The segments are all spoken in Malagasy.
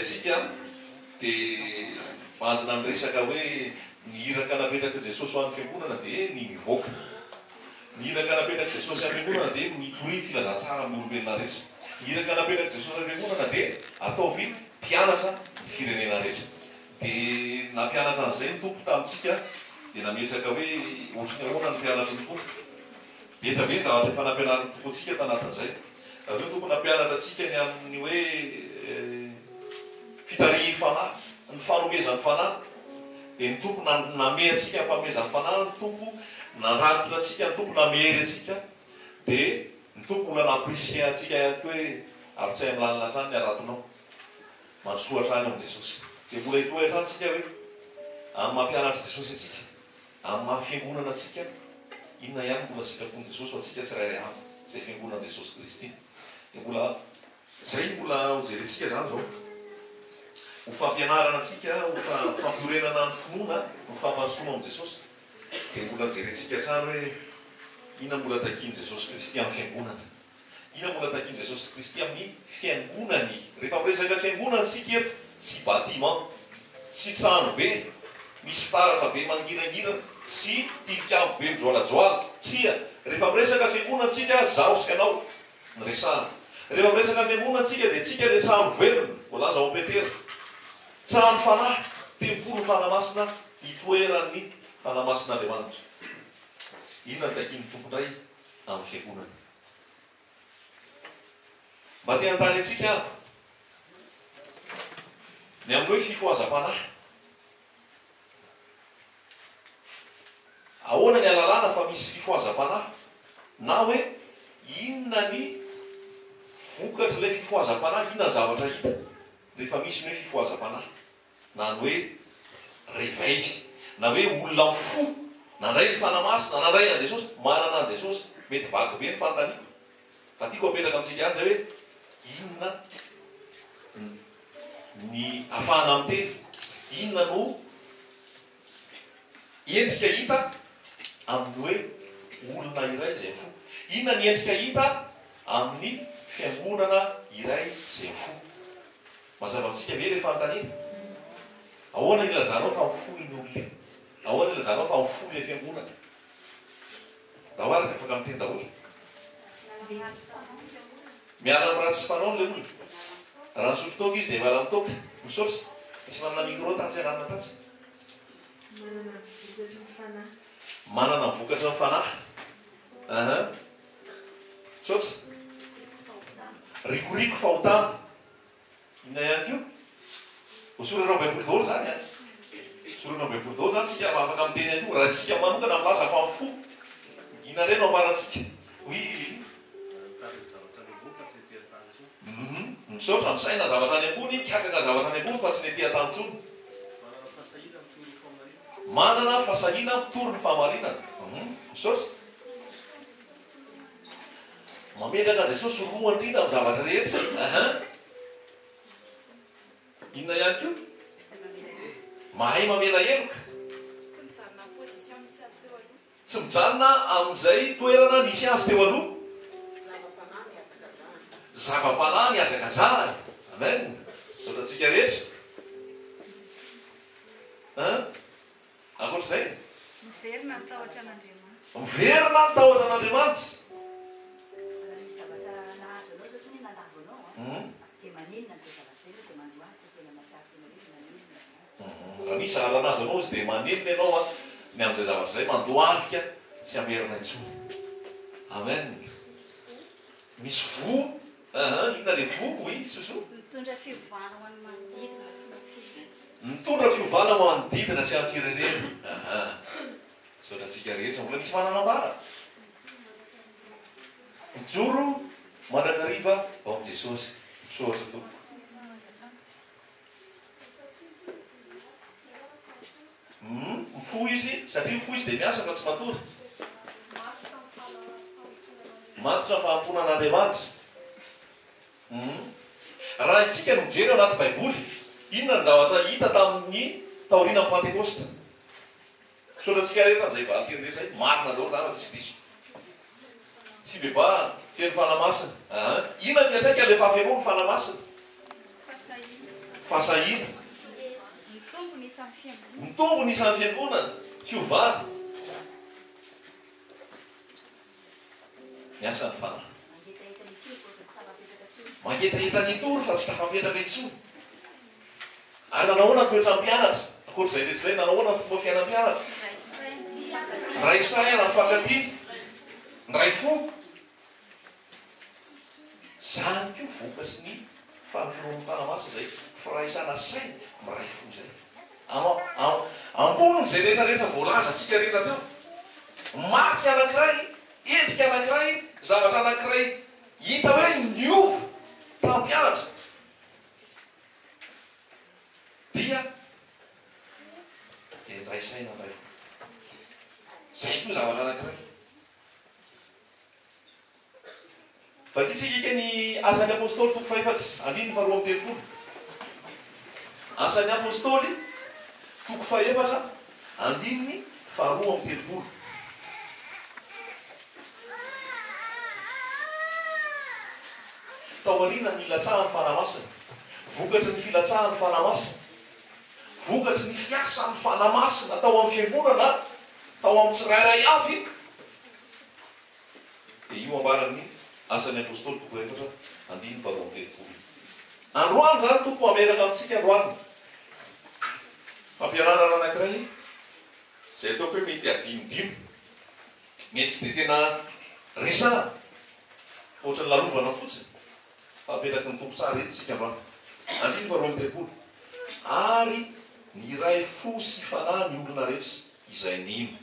zay sika dia mazina miresaka hoe ny iraka napetraka Jesosy ho an'ny fiangonana dia ny mivoaka. Ny iraka napetraka Jesosy amin'ny fiangonana dia mitoriny filazantsara amin'ny olombelona rehetra. Ny iraka napetraka Jesosy amin'ny fiangonana dia ataovy mpianatra ny firenena rehetra. Dia nampianatra an'izay ny tompo tamintsika dia nametraka hoe ohatrany ahoana ny mpianatra ny tompo. Dia tabe ny zavatra efa nampianarany tompo antsika tanatin'izay. Aveo tompo nampianatra antsika ny amin'ny hoe fitarihy fanahy, ny fanomezan'ny fanahy. Dia ny tompo name antsika ny fanomezan'ny fanahy, ny tompo nandraritra antsika, ny tompo namery antsika. Dia ny tompo mbola namprisé antsika ihany koa hoe ary-tsy amin'ny lalina hatrany ny aratonao. Mansoa hatrany amin'i Jesosy. Dia mbola hitohy hatrany antsika hoe amin'ny mampianatra Jesosy antsika, amin'ny mahafiangonana antsika, inona ihany mbola sitrapon'i Jesosy ho antsika tsirairay avy, izay fiangonan'i Jesosy Kristy. Dia mbola izay mbola hojerentsika izany izao. Ho fampianarana antsika, ho fampiorenana ny finoana, ho fampasoana amin'i Jesosy. Dia mbola jerentsika tsara hoe inona mbola takian'i Jesosy Kristy amin'ny fiangonana. Inona mbola takian'i Jesosy Kristy amin'ny fiangonany. Rehefa miresaka fiangonana isika eto, tsy bâtiment, tsy trano be, misy fitaratra be mangirangirana, sy tilikambo be mijoalajoala. Tsia, rehefa miresaka fiangonana antsika, zaho sy kanao ny resahana. Rehefa miresaka fiangonana antsika dia tsika dia trano velona, voalaza ao Petera. Trano fanahy, tempolo fanamasina, itoeran'ny fanamasin'Andriamanitra. Inona takian'ny tompondray amin'ny fiangonana. Mba te hanontany antsika ny amin'ny hoe fifohazam-panahy. Ahoana ny alalàna fa misy fifohazam-panahy? Na hoe inona ny vokatra ilay fifohazam-panahy, inona ny zavatra hita rehefa misy ny hoe fifohazam-panahy? Na ny hoe réveil, na hoe olona mifo, nandray ny fanamasina, nandray an Jesosy, manana an Jesosy, mety vaky be ny fanontaniako. Fa tiako apetraka amintsika any zay hoe inona ny afahana amin'ny teny, inona no endrika hita amin'ny hoe olona iray izay fo, inona ny endrika hita amin'ny fiangonana iray izay fo. Mazava amintsika ve rehefa anontaniana? Ahoana ilazanao fa mifo iny olona, ahoana ilazanao fa mifo ilay fiangonana? Dahoara dia afaka miteny daholo. Miala amin'ny raha tsy mpanao ilay olona. Raha nisotro toaka izy dia miala amin'ny toaka, misaotra. Misy manana micro tatsy anarana tatsy. Manana vokatra ny fanahy. Misaotra. Rikoriko fahotana. Inona ihany koa? Hosoranao baiboly daholo zany a. Hosoranao baiboly daholo zany tsika afaka miteny ihany koa. Raha tsika manokana milaza fa mifo. Inona ireny no ambarantsika? Oui. Misaotra misaina zavatra any ambony, kiasaka zavatra any ambony fa tsy ny ety an-tany. Manana fasahiana mitoro ny fahamarinana. Misaotra. Mametraka Jesosy roa indrindra amin'ny zavatra rehetra. Inona ihany koa? Mahay mamela heloka. Tsy mijanona amin'izay toerana nisy azy teo aloha. Zava-panahy miazakazahany. Amen. Sotatsika rehetra. Akoatr'izay? Miverina ny tahotra an'Andriamanitra. Miverina ny tahotra an'Andriamanitra. Raha misy sahala anazy anao izy dia manenina ianao ny amin'izay zavatra izay mandohalika tsy hamerina intsony. Amen. Misy vo. Inona le vo? Oui, soso. Mitondra fiovana ho an'ny manodidina sy ny firenena. Mitondra fiovana ho manodidina sy amin'ny firenena. Sotratsika rehetra mbola misy mananambara. Mijoro mandrakariva ao amin'i Jesosy. Misaotra tompo. Mifo izy, satria mifo izy dia miasa fa tsy matory. Matotra ny fahampona an'Andriamanitra. Raha itsika no mijery ao anaty baiboly, inona ny zavatra hita tamin'ny taoriana Pentekosta? Sotratsika rehetra amin'izay valiteny rehetra zay, marina daholo zany tsisy diso. Fibebahana, feno fanamasina. Inona fiantraika ilay fahafianao ny fanamasina? fasahina Mitombony isan'ny fiangonana. mitombony isan'ny fiangonana fiovana miasa ny fanahy mangetahita ny tory fa tsy tafapetraka intsony ary nanahoana toetra mpianatra akoatr'izay rehetrzay nanahoana fomba fiainam-pianatra ray say ana nyfankaty ndray fo zany ko vokatry ny fanofiroan'ny fanamasa zay firaisana say miray fo zay amboniny zay rehetrarehetra voalaza atsika rehetra teo marika anankiray endrika anankiray zavatra anankiray hita hoe niovo tampianatra dia ndray saina ndray fo zay koa zavatra anankiray vakitsika ny asan'ny apôstôly toko faefatra andiny faharoa amin'ny telopolo asan'ny apôstôly toko faefatra andininy faharoa amin'ny telopolo tao arina ny filatsahany fanamasina vokatry ny filatsahany fanamasina vokatry ny fiasany fanamasina tao amin'ny fiangonana tao amin'ny tsirairay avy dia io ambaran'ny asan'ny apôstôly toko efatra andiny faharoa amin'ny telopolo androany zany toko ameraka amintsika androany fampianarana anankiray zay ataoko hoe mety adimodimo mety tsy dia tena resana ohatrany lalovana fotsiny fapetraky ny tompo tsara eto tsika androany andiny faharoa amin'ny telopolo ary ny ray fo sy fanahy ny olona rehetra izay nino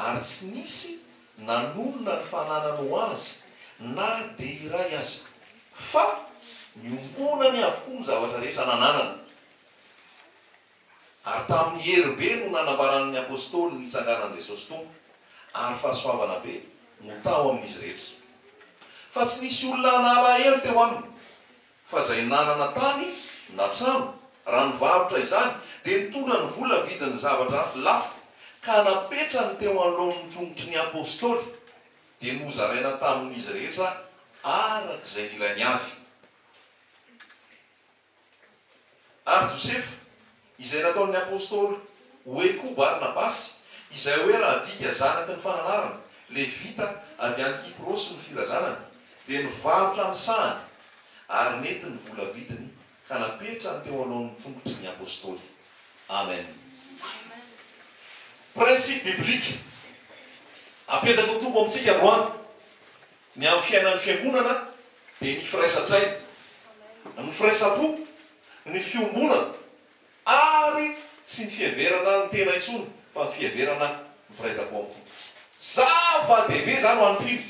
ary tsy nisy nanonona ny fananana ho azy na de iray azy fa miombonany avokoa ny zavatra rehetra nananana ary tamin'ny heribe no nanambaran'ny apôstôly ny itsanganan'i jesosy tompo ary fahasoavana be no tao amin'izy rehetra fa tsy nisy olona nalahelo teo aminy fa zay nanana tany na trano raha nivarotra izany dia nitondra ny vola vidin'ny zavatra lafo ka napetrany teo alohany tongotry ny apôstôly dia nozaraina tamin'izy rehetra arak'izay nilany avy ary josefa izay nataon'ny apôstôly hoe koa barnabasy izay hoe raha dika zanaky ny fananarana le vita avy any kiprosy ny firazanany dia nivarotra ny sahany ary nety ny vola vidiny ka napetrany teo alohan'ny tongotry ny apôstôly amen principe biblique apetraka ny tompo amintsika androany ny amin'ny fiainan'ny fiangonana dia ny firaisan-tsaina ny firaisan-po ny fiombonana ary tsy ny fihaverana ny tena intsony fa ny fihaverana mipiraita-po amin'ny tompo zava-dehibe zany ho an'nympino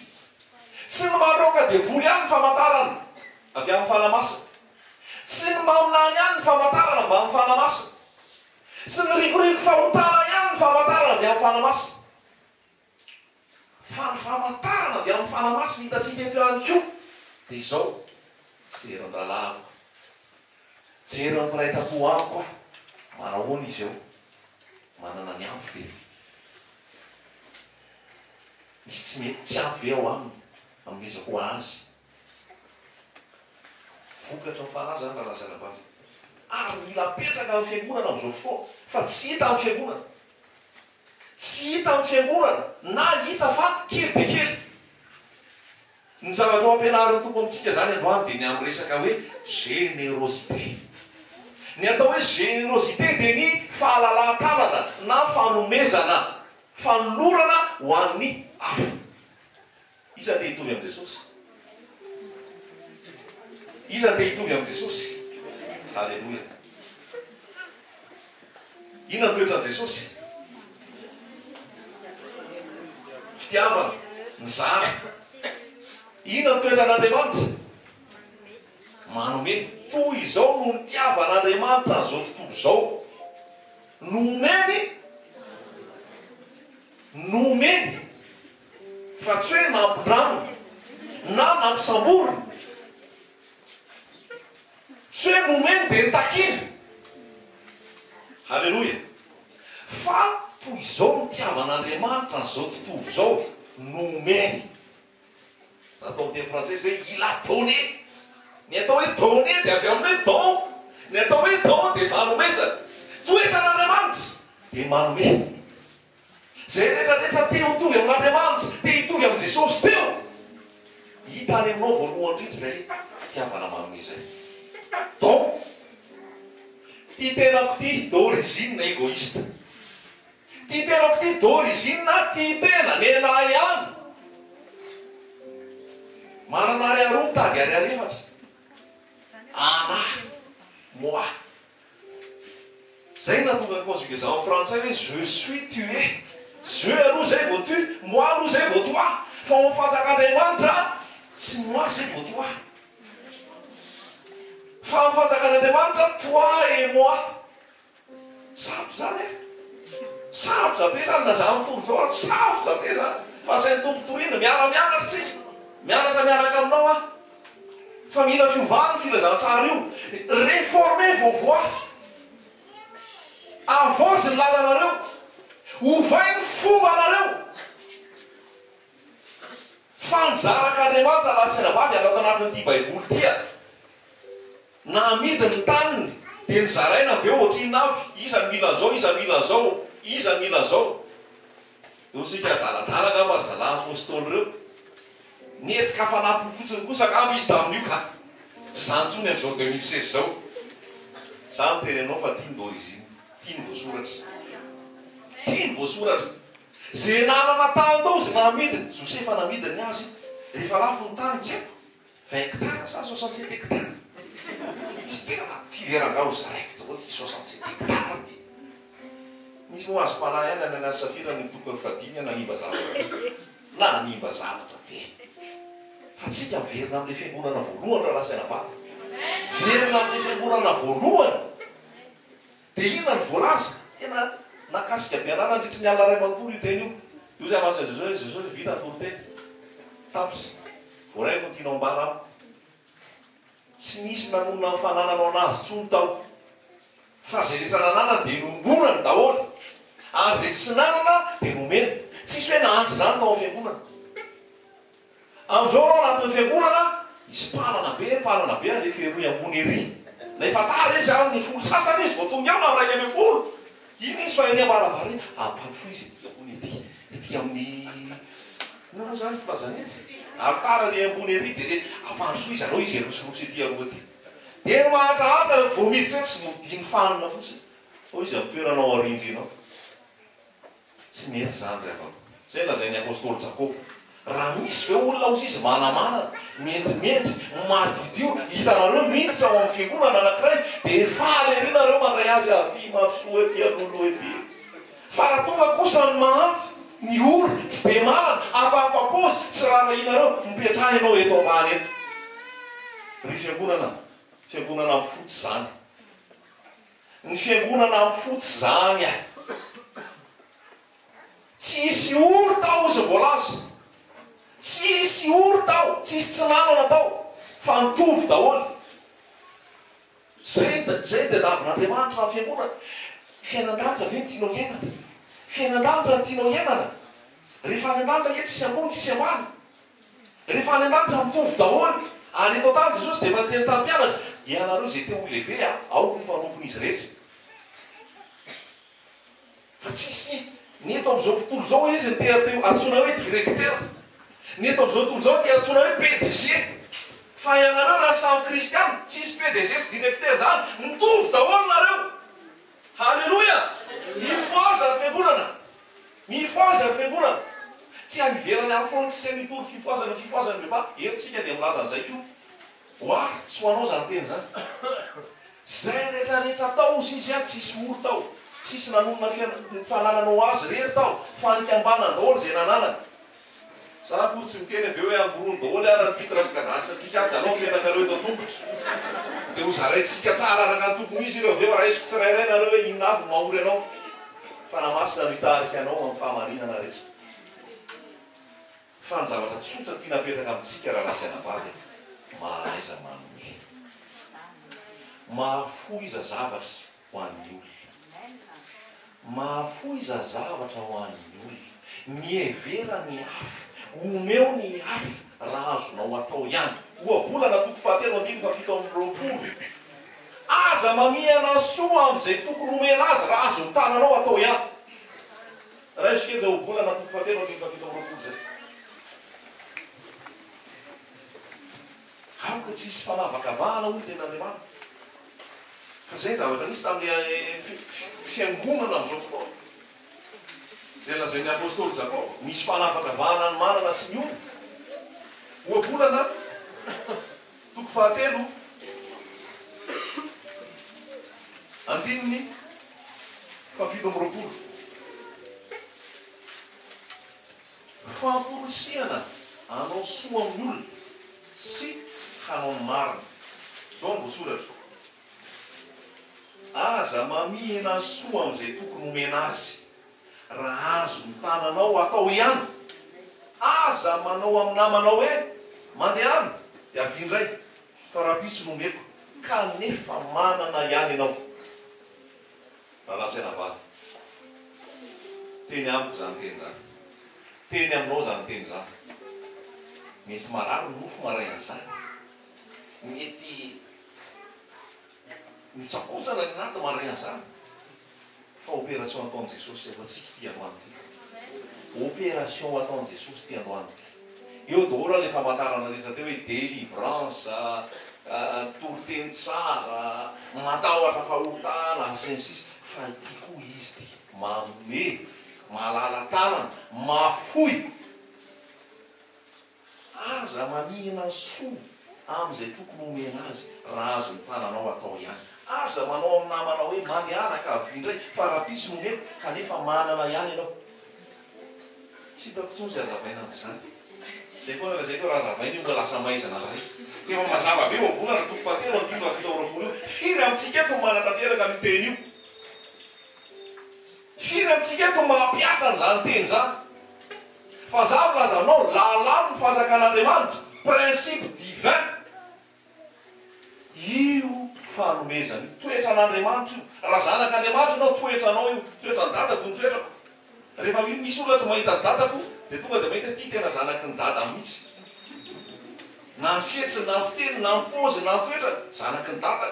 tsy ny maroka dia voly any ny famantarana avy amin'ny fanamasina tsy ny maminany any ny famantarana avy amin'ny fanamasina tsy ny rikoriko fahotana ihany ny famantarana avy amin'ny fanamasina fa ny famantarana avy amin'ny fanamasina hitatsika eto ihany ko dia izao jerin-dralahako jery mipiraita-po amiko a manahoana izy eo manana ny ampy ve misy tsy mety tsy ampy ve ao aminy amin'izako azy vokatra ny fanahy zany raha lazalabaly ary mila petraka amin'ny fiangonana amin'izao fotoana fa tsy hita amin'ny fiangonana tsy hita amin'ny fiangonana na hita fa kely de kely ny zavatra ao ampianarin'ny tompo amintsika zany androany dia ny amin'ny resaka hoe générosité ny atao hoe générosité dia ny fahalalan-tanana na fanomezana fanolorana ho an'ny hafa iza nde hitovy amin'i jesosy iza nde hitovy amin'i jesosy halleloia inona ny toetran' jesosy fitiavana ny zara inona ny toetran'andriamanitra manome toy izao no nitiavan'andriamanitra n'izao tontolo izao nomeny fa tsy hoe nampidrano na nampisamborona tsy hoe nomeny dia nitakiny halleloia fa toy izao nitiavan'andriamanitra n'izao tontolo izao nomeny natao amin'ny teny frantsay hoe il a donné ny atao hoe donné dia avy amin'ny hoe don ny atao hoe dao dia fanomezana. Toetran'Andriamanitra dia manome. Zay rehetrarehetra te hitovy amin'Andriamanitra, te hitovy amin'i Jesosy teo, hita any aminao voalohany indrindra zay fitiavana manome zay. Donc ty tenako ty d'origine égoïste. Ty tenako ty d'origine ty tena lehilahy ihany. Manana ary aroa mitady ary arefatra. Anahy, moi. Zay natonga conjugaison en français hoe je suis tué. Je aloha zay vao tu, moi aloha zay vao toi. Fa mifanjak'Andriamanitra tsy moi zay vao toi. Fa mifanjak'Andriamanitra toi et moi. Sarotra zany e. Sarotra be zany na za mitovy zao sarotra be zany. Fa zay tompo torina miara-mianatra tsika. Mianatra miaraka aminao a. Fa mila fiovana filazantsara io. Réformer vos voies. Avaozy ny lalanareo. Ovay ny fombanareo. Fanjarak'Andriamanitra lasina vavy atao anatin'ity baiboly tia. Na amidy ny taniny dia nizaraina avy eo ohatriny avy. Iza mila zao, iza mila zao, iza mila zao. Eo sika daladalaka mazala apôstôly reo. Netika fanampy fotsiny kosa ka misy tamin'io ka. Tsy zany tsony amin'izao 2016 zao. Za miterenao fa tiany d'origine. Tiany voasoratra. Tiany voasoratra. Zay nanana tany tao zay namidiny. Josefa namidiny azy. Rehefa lafo ny tany tsy haiko. 20 hectares sa 67 hectares. Izy tena tiverangaro zaraiky zao ty 67 hectares ty. Misy mo azo mpanahy ihany any anazy safira ny tokony fadiny nanimba zavatra. Na nanimba zavatra be. Fa tsika miverina amin'ilay fiangonana voalohany raha lasaina vava. Verina amin'ilay fiangonana voalohany. Dia inona ny voalaza? Tena nakasika am-pianarana andritry ny alina ray manontolo io teny io. Io zay masina Jesosy vita toroteny. Tapitra. Voaray ko tianao ambara amiko. Tsy nisy nanonona ny fanananao anazy tsony tao. Fa zay rehetra nanana dia nombonany daholo. Ary zay tsy nanana dia nomena. Tsisy hoe nahandry zany tao amin'ny fiangonana. Amin'izao anao anatin'ny fiangonana, misy mpanana be alefa eroy ambony ery. Na efa tara izy amin'ny folo sasany izy vao tonga ao na amin'ny 1 iny izy fa eny ambaravary ampandro izy ambony ety amin'ny nanao zany filazana izy. Ary tara le ambony ery dia ampandro izy anao izy erosorosy ety aloha ety. Dia mahatrahatra vao miditra hoe tsy modiny fanina fotsiny. Ho izy amin'ny toeranao arindrinao. Tsy mety zany rehefa. Zay lazain'ny apôstôly Jakobo. Raha misy ve olona ozy izy manamana, mendrimendry, marididio, hitanareo miditra ao amin'ny fiangonana anankiray, dia faly ery nareo mandray azy avy mampisoa ety alolo ety. Fa raha tonga kosa ny mahandro, ny ora, tsy dia manana, afa-afa-pôzy, tsy raha inareo, mipetrahinao eto ambany eto. Ry fiangonana mifotsy zany. Ny fiangonana mifotsy zany a. Tsisy ora tao izy voalaza. Tsisy ora tao, tsisy tsy nanana tao, fa mitovy daholo. Zay dia davin'Andriamanitra amin'ny fiangonana. Fiainan-danitra ve tianao hiainana? Fiainan-danitra tianao hiainana? Rehefa any an-danitra ie tsisy ambony, tsisy ambany. Rehefa any an-danitra mitovy daholo. Ary eto tany Jesosy dia manteny tamin'ny mpianatra. Ianareo zay teo lehibe ao ny mpanompon'izy rehetra. Fa tsisy ny eto amin'izao fontolo zao izy ny te antsoina hoe directeur. Ny eto amin'izao tontolo zao te antsoina hoe PDG. Fa ianareo raha samy kristiana, tsisy PDG sy directeur zany, mitovy daholo nareo. Halleluja! Mifoaza ny fiangonana. Mifoaza ny fiangonana. Tsy aniverany amin'ny foantsika mitory fifoazana beba. Eto tsika dia milaza an'izay koa. Oa, tsy ho anao zany teny zany. Zay rehetrarehetra tao izy a tsisy ora tao. Tsisy nanonona fanananao azy rery tao. Fa nikambana daholo zay nanana. Za koa tsy miteny avy eo hoe amborony daholo ara ny pitrasikadasatsika dia anao mpenakareo eto tongotra. Dia ho zaraitsika tsara araka ny tokony izy ireo avy eo raisiko tsirairay nareo hoe inona avy mahory anao. Fa namasina mitarika anao amin'ny fahamarinana rehetra. Fa ny zavatra tsotra tia napetraka amintsika raha lasaina vavy. Mahaiza manome. Mahafo iza zavatra ho an'ny olona. Mahafo iza zavatra ho an'ny olona. Mievera ny hafa. Omeo ny hafa raha azonao atao ihany. Oabolana toko fahatelo andiny fa 7 amby 20. aza mamiana soa am'izay tokony omena azy raha azo tananao atao ihany. Raha isikeza ho bolana toko fahatelo andriny fafito amby roapolo zay. Aoka tsy hisy fanavakavahana hoy ten'Andriamanitra. Fa zay zavatra nisy tamin'ny fiangonana amin'izao fotoana. Zay lazain'ny apôstôly Jakob, misy fanavakavahana ny manana sy ny olona. Oabolana toko fahatelo andininy fafito amby roapolo. Famporisiana hanao soa amin'ny olona sy hanao ny marina. Zao no voasoratra. Aza mamihina soa amin'izay tokony omena azy raha azo ny tananao atao ihany. Aza manao amin'ny namanao hoe mandehana dia avindray fa raha pisy nomeko kanefa manana ihany ianao. Raha lasaina vavy teny amiko zany teny zany, teny aminao zany teny zany. Mety marary ny mofo marain'izany, mety mitsakotsana ny anaty marain'izany, fa opération ataon'i Jesosy efa tsika ty androany ty. Opération ataon'i Jesosy ty androany ty. Eo daholo le famantarana rehetra teo hoe délivrance, toroteny tsara, matahotra fahotana sy ny sisa. Fa ity koa izy ty manome, malala tanana, mafoy. Aza mamihina soa amin'izay tokony omena azy raha azo ny tananao atao ihany. Aza manao amin'ny namanao hoe mandehana ka avindray fa raha pisy nomeko kanefa manana ihany ianao. Tsy hitako intsony izay azavaina amin'izany. Zay foana zay koa raha azavaina io mba lasa maizana ray. Efa mazava be oabolana toko fahatelo andiny fafito amby roapolo io. Firy amintsika eto manatanteraka amin'ny teny io. Firy amintsika eto mampiatana zany teny zany. Fa za lazanao lalàna ny fahazakan'Andriamanitra, principe divin. Io fanomezany toetra an'Andriamanitra io. Raha zanak'Andriamanitra ianao toetra anao io, toetra ny dadako ny toetrako. Rehefa misy olona tsy mahita dadako dia tonga dia mahita ty tena zanaky ny dada mihitsy. Na ny fihetsiny, na ny fiteny, na ny pôzy, na ny toetra, zanaky ny dada.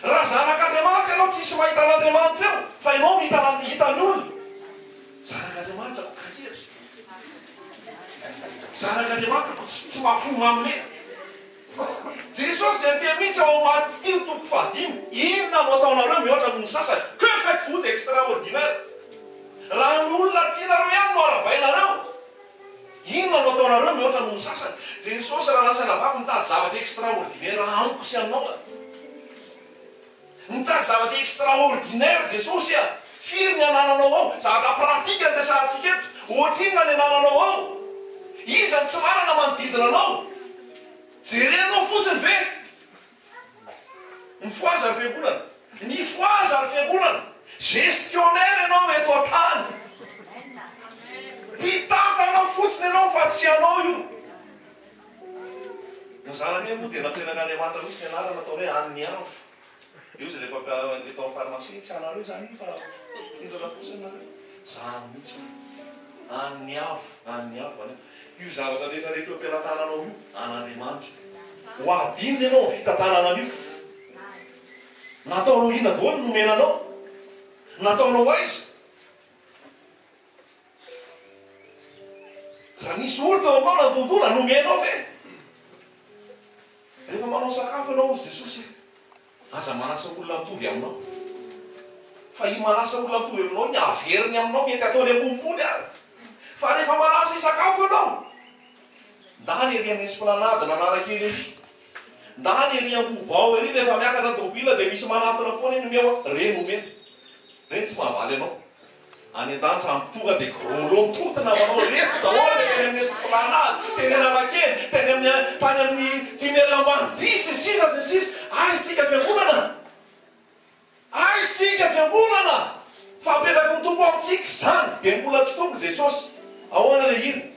Raha zanak'Andriamanitra ianao tsisy mahita an'Andriamanitra eo, fa ianao hitany olona, zanak'Andriamanitra ko kahiery. Zanak'Andriamanitra ko tsy mampomamine. Jesosy dia tia mihitsy ao Matteo toko fahadimy. Inona no ataonareo mihoatra noho ny sasany? Que faites-vous d'extraordinaire? Raha ny olona tianareo ihany no aravainareo. Inona no ataonareo mihoatra noho ny sasany? Jesosy raha lasaina vavy mitady zavatra extraordinaire amiko sy aminao. Mitady zavatra extraordinaire Jesosy a. Firy ny anananao ao? Zavatra pratika ny resahantsika eto. Ohatrinona ny anananao ao? Iza ny tsy marana manodidina anao? Jerenao fotsiny ve? Ny foazy ary fiangonana. Ny foazy ary fiangonana. Gestionnaire ianao eto an-tany. Mpitantanao fotsiny ianao fa tsy anao io. Ny zanany moa dia nampenak'Andriamanitra misy ny anarana atao hoe aniavo. Io zay le atao amin'ny farmacie tsy anareo zany io fa findona fotsiny nareo. Zany mihitsy aniavo, aniavo. Io zavatra rehetra rehetra ampelantananao io an'Andriamanitra. Ho adinina ianao ny fitantanana an'io. Nataonao ina daholo ny nomenanao? Nataonao aiza? Raha nisy olo tao aminao nandondona nomenao ve? Rehefa manao sakafo ianao ozy Jesosy, aza manasa olona mitovy aminao. Fa i manasa olona mitovy aminao ny averiny aminao mety ataony ambombony ary. Fa rehefa manasa isakafo ianao, ndany ery amin'ny esplanade nanara-kely ery, ndany ery ambobao ery rehefa miakatra tobila dia misy manafina foana iny meo reny omena. Reny tsy mahavaly ianao. Any an-danitra ampitonga dia grolo mitotona manao reto daholo teny amin'ny esplanade, teny analakely, tany amin'ny tunnel ambany 10 sisa. Ay sika fiangonana! Ay sika fiangonana! Fampianako ny tompo amintsika zany dia mbola tsy tonga Jesosy. Ahoana le iny?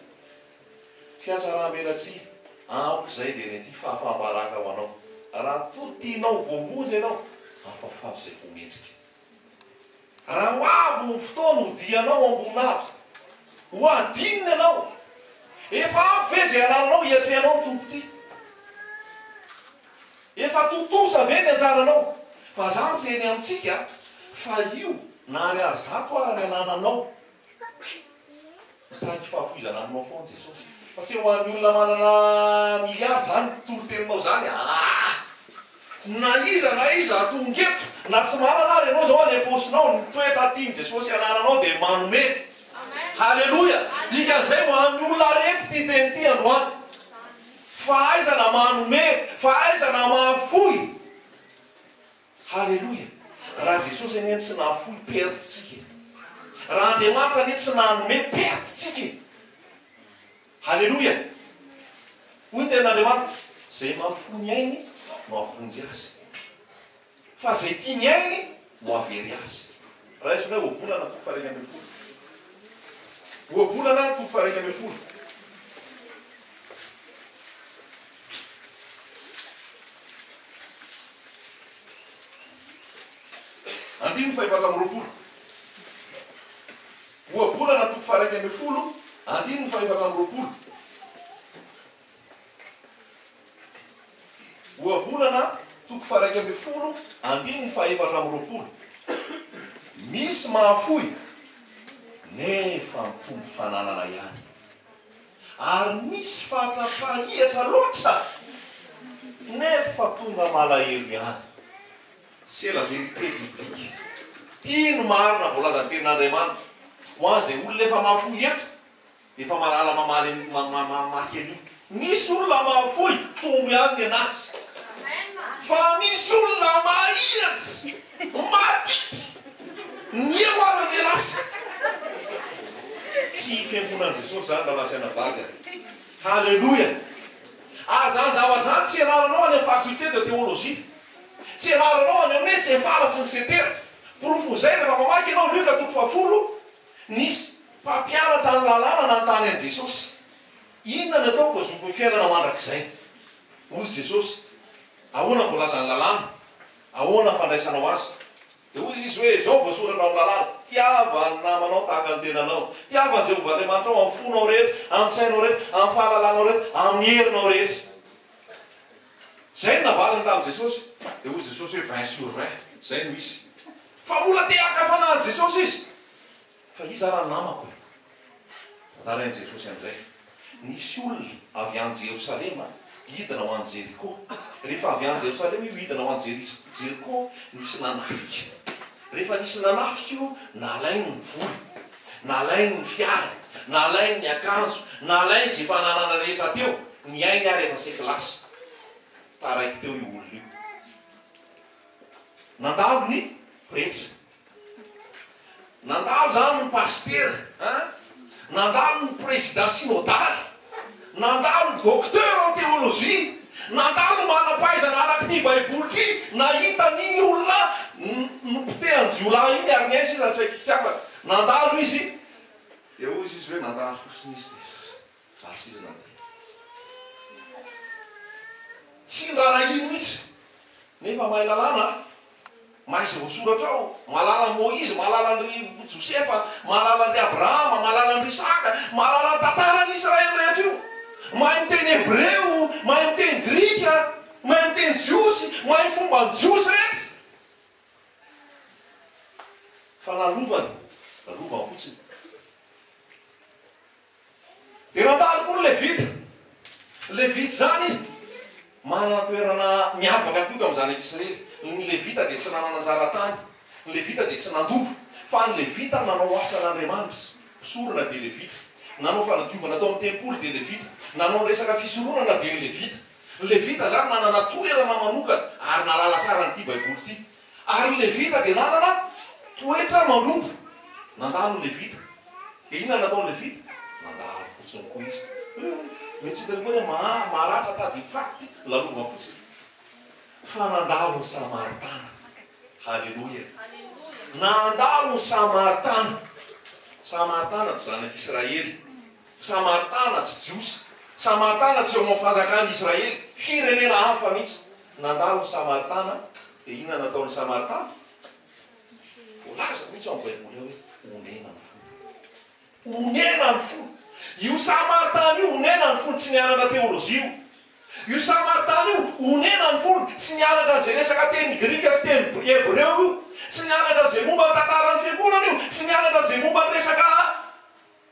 Fiatsarambelatsika. Aoko izay dia nety fahafahambaraka ho anao. Raha totianao voavoza ianao, afafafy izay ho mendrika. Raha ho avy ny fotoana ho dianao ambonahitra, ho adinina ianao, efa ampy ve izay anaranao hiatrehanao ny tompo ty? Efa totosa ve ny anjaranao? fa za miteny amintsika fa io na ary azato ary anananao taky fahafoizana aminao foana Jesosy fa tsy ho an'ny olona manana miliary zany toro-teninao zany na iza atongeto na tsy manana ary ianao zao any aposinao ny toetra tiany Jesosy anananao dia manome. Halleloja. Dikan'izay ho an'ny olona arety ty teny ty androany. Fahaizana manome, fahaizana mahafoy. Halleloja. Raha Jesosy anie tsy nahafoy pertitsika. Raha Andriamanitra anie tsy nanome pertitsika. Halleloja. Hoy ny ten'Andriamanitra, zay mahafoy ny ainy no afonjy azy. Fa zay tia ny ainy no avery azy. Raha isonay oabolana toko faraika ambin'ny folo. Oabolana toko faraika ambin'ny folo. Andiny faefatra amby roapolo. Oabolana toko faraika ambin'ny folo. Andiny faefatra amby roapolo. Oabolana toko faraika ambin'ny folo. Andiny faefatra amby roapolo. Misy mahafoy nefa mitombo fananana ihany. Ary misy fahatrapahihatra loatra nefa tonga malahelo ihany. C'est la vérité biblique. Ino marina voalaza tenin'Andriamanitra ho an'izay olona efa mahafoy eto efa malala mamaky an'io. Misy olona mahafoy tombo ihany ny anazy. Fa misy olona mahihatra matity ny hoarany alasy. Tsy fiangonan'i Jesosy zany raha nasiana baga. Halleluja. Ary zany zavatra zany tsy ianaranao any amin'ny faculté de théologie. Tsy ianaranao any amin'ny CFA sy ny CETER. Porofo zay rehefa mamaky ianao Luka toko fahafolo, nisy mpampianatra ny lalàna nanontany an'i Jesosy. Inona ny ataoko azoko ny fiainana mandrakizay? Hoy Jesosy, ahoana voalaza ny lalàna? Ahoana fandraisanao azy? Dia hoy izy hoe zao voasoratra amin'ny lalàna, tiava ny namanao tahaka ny tenanao, tiava ny Jehovah Andriamanitra ao amin'ny fonao rehetra, amin'ny sainao rehetra, amin'ny fahalalànao rehetra, amin'ny herinao rehetra. Zay no navaliny tamin'i Jesosy. Dia hoy Jesosy hoe 20 sur 20. Zay no izy. Fa olona te haka Jesosy izy. Fa iza raha namako. Tarain'i Jesosy amin'izay. Nisy olona avy any Jerosalema hidina ho any Jeriko. Rehefa avy any Jerosalema io hidina ho any Jeriko, nisy nanafika. Rehefa nisy nanafika io, nalainy ny voly, nalainy ny fiara, nalainy ny akanjo, nalainy izay fananana rehetra teo, ny ainy ary efa sekilasy. Taraiky teo io olona io. Nandalo ny pretra. Nandalo zany ny paster. Nandalo ny président synodal. Nandalo ny docteur en théologie. Nandalo manampaizana araky ny baiboly ty. Nahita n'iny olona nipitehan'ny jiolahy iny ary ny aisy izy tsy afaka. Nandalo izy. Dia hoy izy hoe nandalo fosiny izy dia zasy izy nandeha. Tsy ndrara ino mihitsy. Nefa mahay lalàna. Mahay izay voasoratra ao. Malala Moïse, malala an'ry Josefa, malala an'ry Abrahama, malala an'ry Isaka, malala tantaran'ny Israely rehetra io. Mahay miteny Hebreo, mahay miteny Grika, mahay miteny Jiosy, mahay fomba ny Jiosy rehetra. Fa nalovany fotsiny. Dia nandalo koa ny Levita. Levita zany manana toerana miavaka koa amin'izany Israely. Ny Levita dia tsy nanana zaratany. Ny Levita dia tsy nandovo. Fa ny Levita nanao asan'Andriamanitra. Sorona dia Levita. Nanao fanadiovana atao amin'ny tempoly dia Levita. Nanao resaka fisoronana dia Levita. Ny Levita zany nanana toerana manokana ary nalala tsara n'ity baiboly ity. Ary ny Levita dia nanana toetra mandrombo. Nandalo ny Levita. Dia inona natao ny Levita? Nandalo fotsiny koa izy. Metsy hitany koa hoe maratra tady fakty lalova fotsiny. Fa nandalo ny Samaritana. Halleluja. Nandalo ny Samaritana. Samaritana tsy zanak'Israely. Samaritana tsy jiosy. Samaritana tsy eo amin'ny fahazakany Israely. Firenena hafa mihitsy. Nandalo ny Samaritana. Dia inona nataon'ny Samaritana? Voalaza mihitsy ao amin'ny baiboly hoe onena ny fo. Onena ny fo. Io Samaritana io onena ny fo tsy nianana teolozia io. io Samartana io onena ny fony tsy nianatra zay resaka teny grika sy teny hebreo io tsy nianatra zay momba ny tantaran'ny fiangonana io tsy nianatra zay momba ny resaka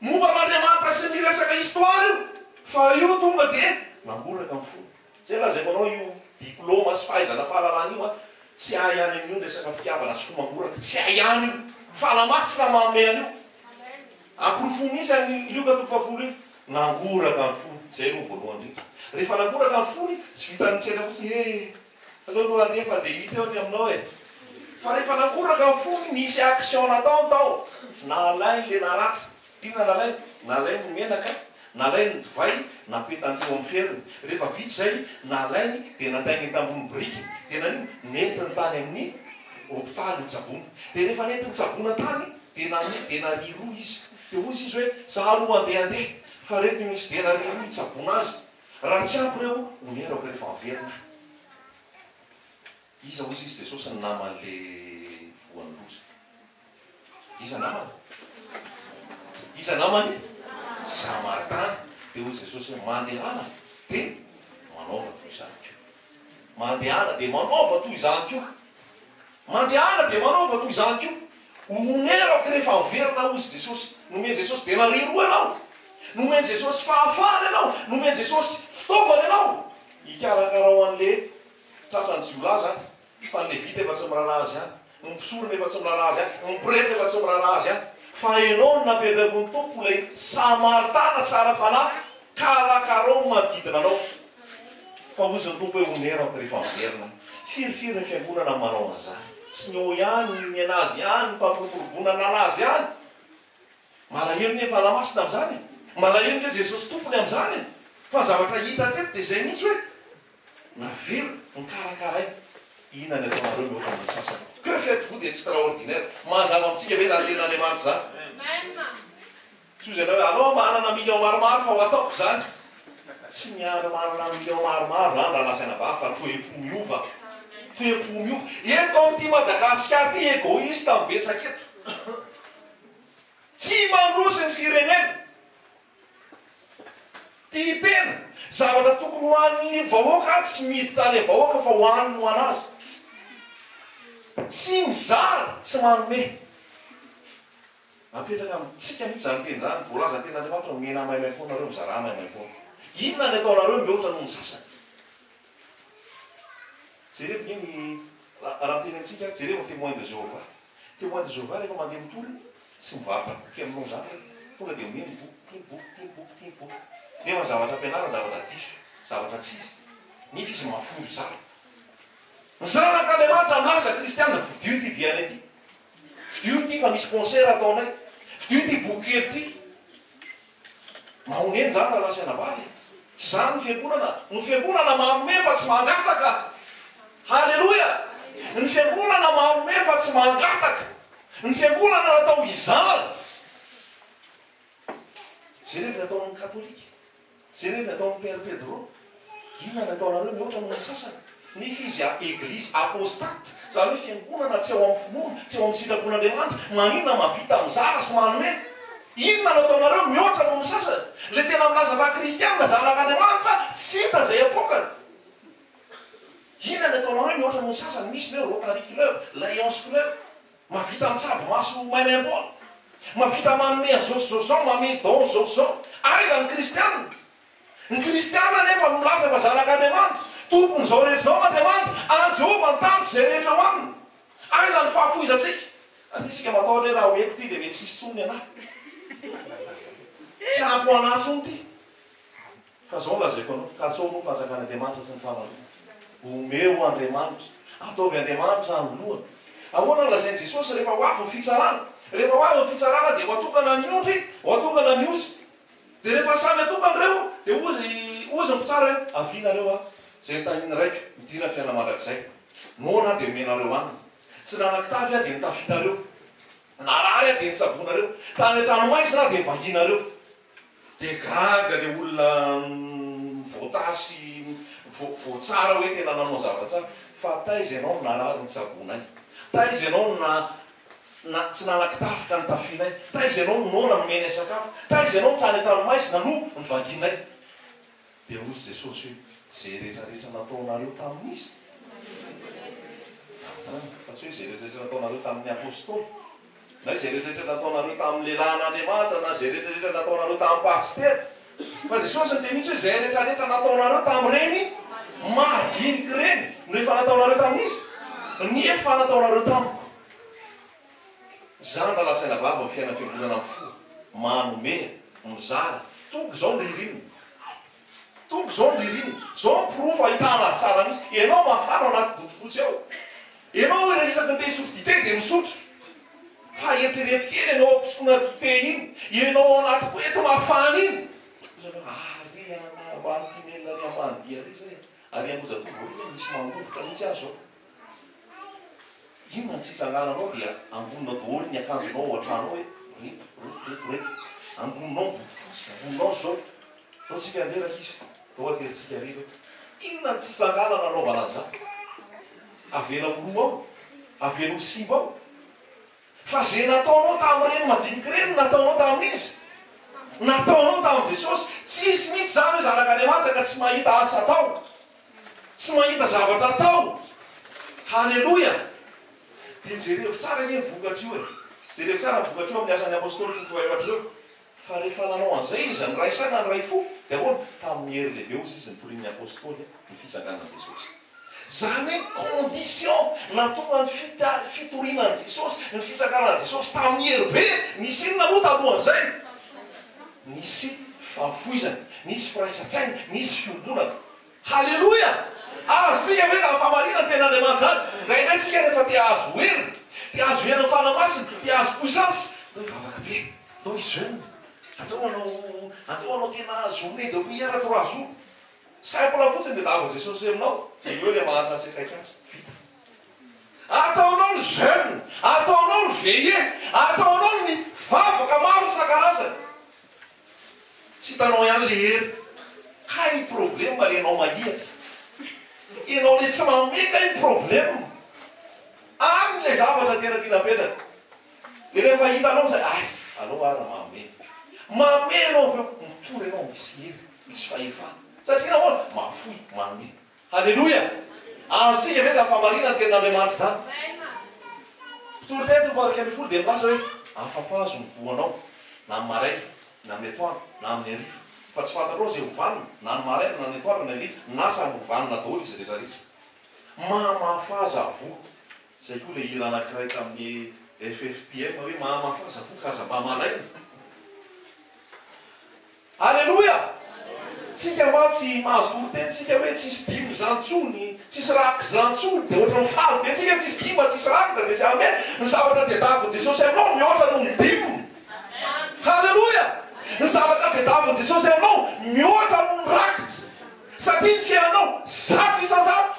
momba n'Andriamanitra sy ny resaka histoire io fa io tonga dia nangoraka ny fony zay lazaiko anao io diplôma sy fahaizana fahalalana io tsy hay any amin'io ny resaka fitiavana sy fomangoraka tsy hay any io fahalamasy sy raha manome an'io ampirofomisa ny lioka toko fafolo io nangoraka ny fony zay no voalohany indrindra rehefa nangoraka ny fony tsy vita nitsena fotsiny aloha andefa dia hita eo ny aminao fa rehefa nangoraka ny fony nisy action natao tao nalainy le naratra ina nalainy ny menaka nalainy ny divay napetany teo amin'ny feriny rehefa vitsy zay nalainy dia natainy tambony briky dia naniny nentiny tany amin'ny hôpitaly ny tsabony dia rehefa nentiny tsabona tany dia nariroa izy dia ozy izy hoe zaharoa andehandeha fa reto misy dia nariroa itsabona azy raha tsy ampy reo onerako rehefa averina iza ozy izy Jesosy ny naman'le voan'ny loza iza namany iza namany Samartana dia ozy Jesosy hoe mandehana dia manaova toy izany ko mandehana dia manaova toy izany ko mandehana dia manaova toy izany ko onerako rehefa averina ozy Jesosy nomeny Jesosy dia nariroa ianao nomeny Jesosy fahafahana ianao nomeny Jesosy fitaovana ianao ikarakarao an'le tratrany jiolaza fa ny levita efa tsy mirana azy any ny mpisorona efa tsy mirana azy any ny prêtre efa tsy mirana azy any fa ianao no napetrako ny tompo ilay Samartana tsara fanahy karakarao manodidina anao fa ozy ny tompo hoe onerako rehefa averina firifiry ny fiangonana manao an'izany tsy ny eo ihany ny anazy ihany ny fampiroboroboana anazy ihany malahelo ny efa lamasina amin'izany malahelo ny Jesosy tompony amin'izany fa zavatra hita teto dia zay mihitsy hoe navery ny karakaray ina ny ataonareo mihoatra ny sasany que faites vous d'extraordinaire mazava amintsika ve zany tena Andriamanitra zany tsy ozy anao hoe anao manana million maromaro fa ho ataoko zany tsy miara manana million maromaro zany raha lasaina va fa toe-po miova toe-po miova eto amin'ity Madagasikara ty égoïste mibetsaka eto tsy mandroso ny firenena ty tena zavatra tokony hoan'ny vahoaka tsy miditra any vahoaka fa hoan'ny ho anazy tsy mizara tsy manome apetraka amintsika mihitsy zany teny zany voalaza tena Andriamanitra mena maimaimpona mizara maimaimpona inona ny ataonareo mihoatra noho ny sasany jereo ny raha miteny amintsika jereo ny témoin de Jéhovah témoin de Jéhovah rehefa mandeha mitolona tsy mivarotra boky aminao zany tonga dia omeny boky nefa zavatra ampianarana zavatra diso zavatra tsisy ny izy mafory zara ny zanak'Andriamanitra milaza kristianina vidio ty biany ty vidio ty fa misy concert ataonay vidio ty boky kely ty mahoneny zany raha lasaina vavy tsy zany ny fiangonana manome fa tsy mangataka halleloia ny fiangonana manome fa tsy mangataka ny fiangonana natao izara zay rehefa nataon'ny katolika zay rehefa nataon'ny Père Pedro inona nataonareo mihoatra noho ny sasany ny fizy église apostate zany hoe fiangonana tsy ao amin'ny finoana tsy ao amin'ny sitrapon'Andriamanitra maninona mavita mizara sy manome inona nataonareo mihoatra noho ny sasany le tena milaza fa kristianina zanak'Andriamanitra tsy hita zay apokany inona nataonareo mihoatra noho ny sasany misy le Rotary Club l'Alliance Club mavita mitsabo maso maimaimpona mavita manome azosozao mame don zozao aiza ny kristianina ny kristianina nefa milaza fa zanak'Andriamanitra tompony zao rehetra zao Andriamanitra ajova nytany zay rehetra ho aminy aiza ny fahafoizatsika atisika mataotra hoe raha hoeko ty dia mety sisy tsony anahy tsy ampy ho anahy tsony ty fa zao lazaiko anao ka tsao no fanjakan'Andriamanitra sy ny fahamalona omeo Andriamanitra ataovy Andriamanitra ny lohany ahoana lazainy Jesosy rehefa ho avy ny fitsarana rehefa ho avy ny fitsarana dia ho atokana ny ondry ho atokana ny osy dia rehefa samy atokany reo dia ozy mpitsara hoe avinareo zay tahiny raiky midina fiaina mandrakizay nona dia menareo aniny tsy nanakitavy dia nitafitareo narary dia nitsabonareo tany an-trano maizina dia vahinareo dia gaga dia olona voatasy voatsara hoe tena nanao zavatra tsara fa taiza ianao narary nitsabonay taiza ianao tsy nanakitafy ka nitafinay taiza ianao nona nomeny sakafo taiza ianao tany an-trano maizina no ny vahinay dia ozy Jesosy hoe zay rehetrarehetra nataonareo tamin'izy. Fa tsy hoe zay rehetrarehetra nataonareo tamin'ny apôstôly, na zay rehetrarehetra nataonareo tamin'ny lehilahin'Andriamanitra, na zay rehetrarehetra nataonareo tamin'ny paster. Fa Jesosy dia mihitsy hoe zay rehetrarehetra nataonareo tamin'ireny mahadinika ireny no efa nataonareo tamin'izy, nefa nataonareo tamiko. Zany raha lasaina vava ny fiainana fiangonana amin'ny fo, manome, mizara, tonga izao ny ririnina. Tonga izao ny ririnina. Izao ny pirofo ahitana azy tsara mihitsy. Ianao mafana ao anaty boky fotsy ao. Ianao hoe rehesaky ny te hisotro dite dia misotro. Fa eritrereto kely ianao ampisoina dite iny. Ianao ao anaty poety mafana iny. Ary ambantinelina ary ambandia ry zay. Ary amozatovo ry zay misy mangovotra mihitsy azy ao. Inona tsy isangananao dia ambonina daholo ny akanjonao ao an-trano hoe reto. Amboninao boky fotsy, amboninao zao. Zao tsika anderaka izy. Zao ateritsika riva. Inona tsy isanganana anaovana an'izany? Avela olo ao, avela ho simba ao. Fa zay nataonao tamin'ireny madinika ireny nataonao tamin'izy. Nataonao tamin'i Jesosy. Tsisy mihitsy zany hoe zanak'Andriamanitra ka tsy mahita asa atao. Tsy mahita zavatra atao. Halleloja. Dia jereo tsara ny vokatra io e. Jereo tsara vokatra io amin'ny asan'ny apôstôly ny faefatra eo. Fa rehefa nanao an'izay izy ny ray saina ny ray fo, dia ahoana tamin'ny hery lehibe ozy izy nitorian'ny apôstôly ny fisanganan'i Jesosy. Zany hoe condition natonga ny fitorianan'i Jesosy, ny fisanganan'i Jesosy tamin'ny hery be, nisy inona moa talohan'izay? Nisy fahafoizana, nisy firaisan-tsaina, nisy fiobonana. Halleloja! Sika hoe amin'ny famarinana ten'Andriamanitra zany. Indraindray sika rehefa te hahazo hery, te hahazo hery ny fanamasina, te hahazo puissance. Hoe vavaka be, atao izy jeune. Atao anao tena journée de prière 3 jours. Simple fotsiny dia tava Jesosy aminao. Dia eo ilay mahantra antsika azy. Vita. Ataonao ny jeune, ataonao ny veillé, ataonao ny vavaka maro isan-karazany. Tsy hitanao ihany le hery. Kay problème alenao mahihatra. Ianao le tsy mameka iny problème. Am'ilay zavatra tena tiana apetraka. Dia rehefa hitanao zay, alao ara mame. Mame anao aveo, mitory anao misy hery, misy fahefana. Satria nahoana mafoy, mame. Halleloja! Antsika ve zany famarinana ten'Andriamanitra zany. Tory tena tovarika amin'ny folo dia milasa hoe afafazo ny voanao, na amin'ny maraina, na amin'ny atoandro, na amin'ny hariva. Fa tsy fantatrao zay hovanina, na ny maraina, na ny atoandro, na ny hariva, na samy hovanina daholo izy rehetrarehetra. Mahamafaza avo. Zay koa ilay hira anankiray tamin'ny FFPM hoe mahamafaza avo kazaba malaina. Halleloja! Tsika ma tsy mahazo teny, tsika hoe tsisy dimy zantsony, tsisy raky zantsony, dia ohatran'ny faly be tsika tsisy dimy, tsisy raky, dia tsy amen. Ny zavatra tadiavin'i Jesosy aminao mihoatra noho ny dimy. Halleloja! Ny zavatra tadiavin'i Jesosy aminao mihoatra noho ny rakitra. Satria ny fiainanao zato isan-jato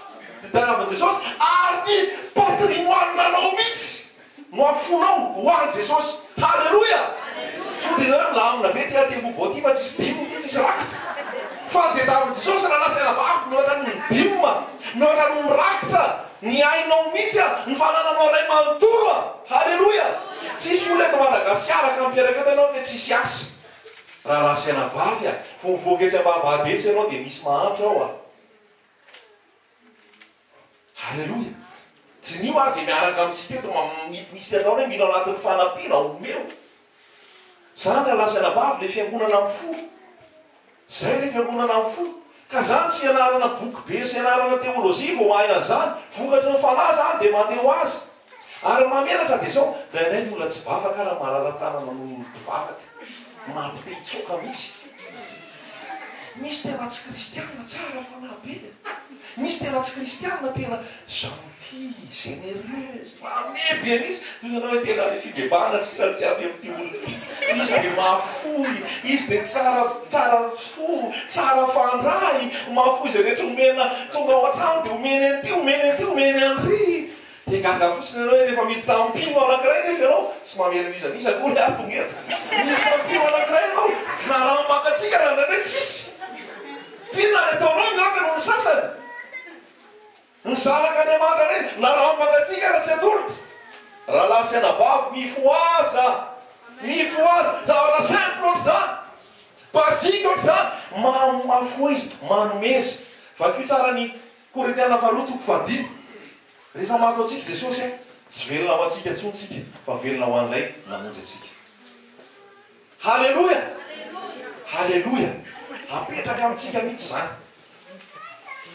tadiavin'i Jesosy, ary ny patrimoine-nanao mihitsy no afonao ho an'i Jesosy. Halleloja! Fodinareo milamina be ty aty-bobo ty fa tsisy dimy ty tsisy rakitra. Fa ny tadiavin'i Jesosy raha lasaina vavy mihoatra noho ny dimy, mihoatra noho ny rakitra. Ny ainao mihitsy ny fanananao ray manontolo. Halleloja! Tsisy olona eto Madagasikara ka mipieraka anao dia tsisy asa. Raha lasaina vavy fo mivoaka etsy ambavahadetsy ianao dia misy mahantra ao. Halleloja! Tsy nio azy miaraka amintsika eto misy anao hoe mila anatin'ny fanampiana omeo. Zany raha lasaina vavy le fiangonana amin'ny fo. Zay le fiangonana amin'ny fo. Ka zany tsy ianarana boky be, sy ianarana teolojia vao mahay an'izany. Vokatry ny fanahy zany dia mandeha ho azy. Ary mamelatra dia zao, indraindray ny olona tsy vavaka raha malala-tanana noho ny mpivavaka. Mampitelitsoka mihitsy. Misy tena tsy kristiana tsara fanahy be. Misy tena tsy kristiana tena gentil, généreuse, mamebe mihitsy. Toy hoe tena le fibebana sisa tsy avy amin'ity olona. Izy dia mafoy, izy dia tsara fo, tsara fandray, mafoy izay rehetra omena tonga ao an-trano dia omeny an'ity, omeny an'ity, omeny an'ry. Dia gaga fotsiny ianao hoe rehefa miditra tampino anankiray nefa ianao tsy mamelinizanisa koa le atonga eto. Miditra tampino anankiray ianao, na raha makatsika raha indraindray tsisy. Fiona ataonao mihoatra noho ny sasany. Ny zanak'Andriamanitra reny, na raha makatsika raha tsy atolotra. Raha lasaina vavy mifoaza. Mifoaza, zavatra simple ohatr' zany. Basique ohatr' zany. Mafoizy, manomeza. Vakio tsara ny Korintiana 8:15. Rehefa mato antsika Jesosy tsy velona ho antsika tsontsika fa velona ho an'ilay namonjy atsika. Halleloja! Halleloja! Apetraka amintsika mihitsy zany.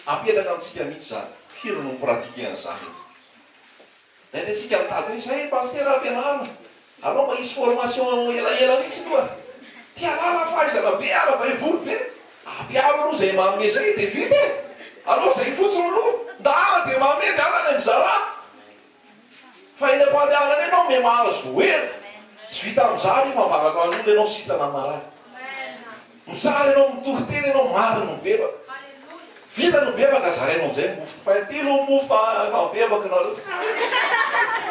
Apetraka amintsika mihitsy zany. Firy no mipratike an'izany. Nandre tsika mitady hoe zay pasteur ampianarana. Alao mba hisy formation elaela mihitsy loha. Tia lala fahaizana be ala baiboly be. Ampiaro aloha zay manome zay dia vita e. Alao zay fotsiny aloha. Ndala dia mamety alana mizara. Fa eny am-pandehanana ianao me mahazo hery. Tsy vita amin'izary fa mivavaka an'olona ianao sitana maray. Mizary ianao mitory-tena ianao maro no bebaka. Vita no bebaka zarainao amin'izay mofo paitilo mofo bebaka nareo.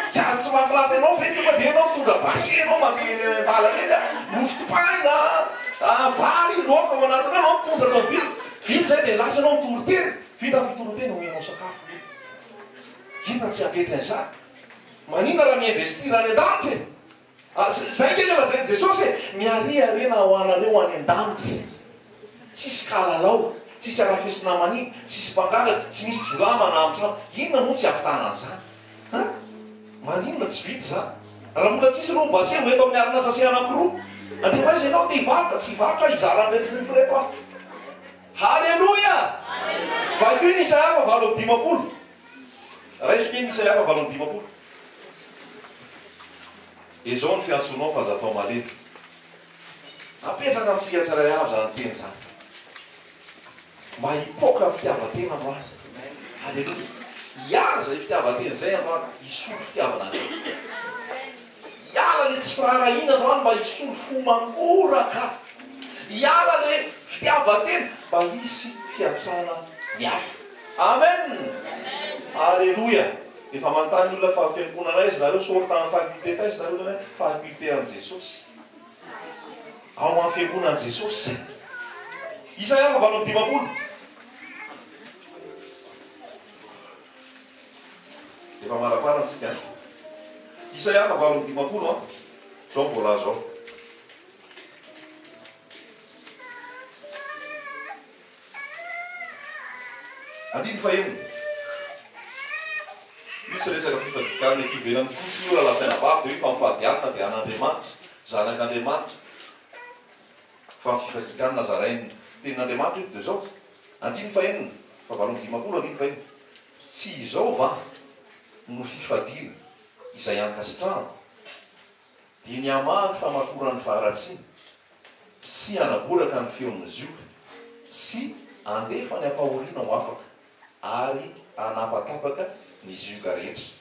Tsy ary tsy mahafinaritra ianao ve tonga dia ianao tonga basy ianao mandeha ndalana eny mofo paina vary laoka ao anatiny ianao mitondra tobily. Vita zay dia lasa ianao mitory-tena. Vita fitoro-tena omenao sakafo. Inona tsy apety an'izany? Manina raha miinvestira any an-danitra. Zay kely efa zay Jesosy miariarena ho anareo any an-danitra. Tsisy kalalao, tsisy arafesina maniny, tsisy mpangalatra, tsy misy jolama na amin'izao. Inona moa tsy ahavitana an'izany? Maninona tsy vita zany? Raha mbola tsisy roa basé ho eto amin'ny arina sase anankiroa. Andreo aiza ianao dia hivarotra, tsy hivarotra izara reto mofo reto aho. Halleloja! Vakio ny Isaia 8:50. Raisiko ny Isaia 8:50. Izao ny fiantsonao fa zatao malemy. Apetraka amintsika tsiray avy zany teny zany. Mba hipoaka ny fitiavan-tena androany. Halleloja. Hiala zay fitiavan-tena zay androany, hisolo fitiavana andro. Hiala le tsy firarahina androany mba hisolo fo mangoraka. Hiala le fitiavan-tena mba hisy fiatrana miafy. Amen. Halleloja. Efa manontany olona fahafiangonana izy zareo sortana faculté izy zareo zany faculté an' Jesosy. Ao amin'ny fiangonan'i Jesosy zay. Isaia 8:50. Efa marapara antsika. Isaia 8:50 zao mbola zao. Andiny fahaenina. Misy resaka fifatikana ny fivelan'ny fotsiny io raha lasaina vavy dia hoe fa mifadianina dia an'Andriamanitra, zanak'Andriamanitra. Fa fifatikana nazarainy tenin'Andriamanitra io dia zao. Andiny fahaenina, fa 8:50 andiny fahaenina. Tsy izao va no fifadiana izay ankasitrahana dia ny amary famatorany faharatsiana sy anaboraka ny feon'ny zioka sy andefa ny ampahoriana ho afaka ary anapatapaka ny zioka rehetra.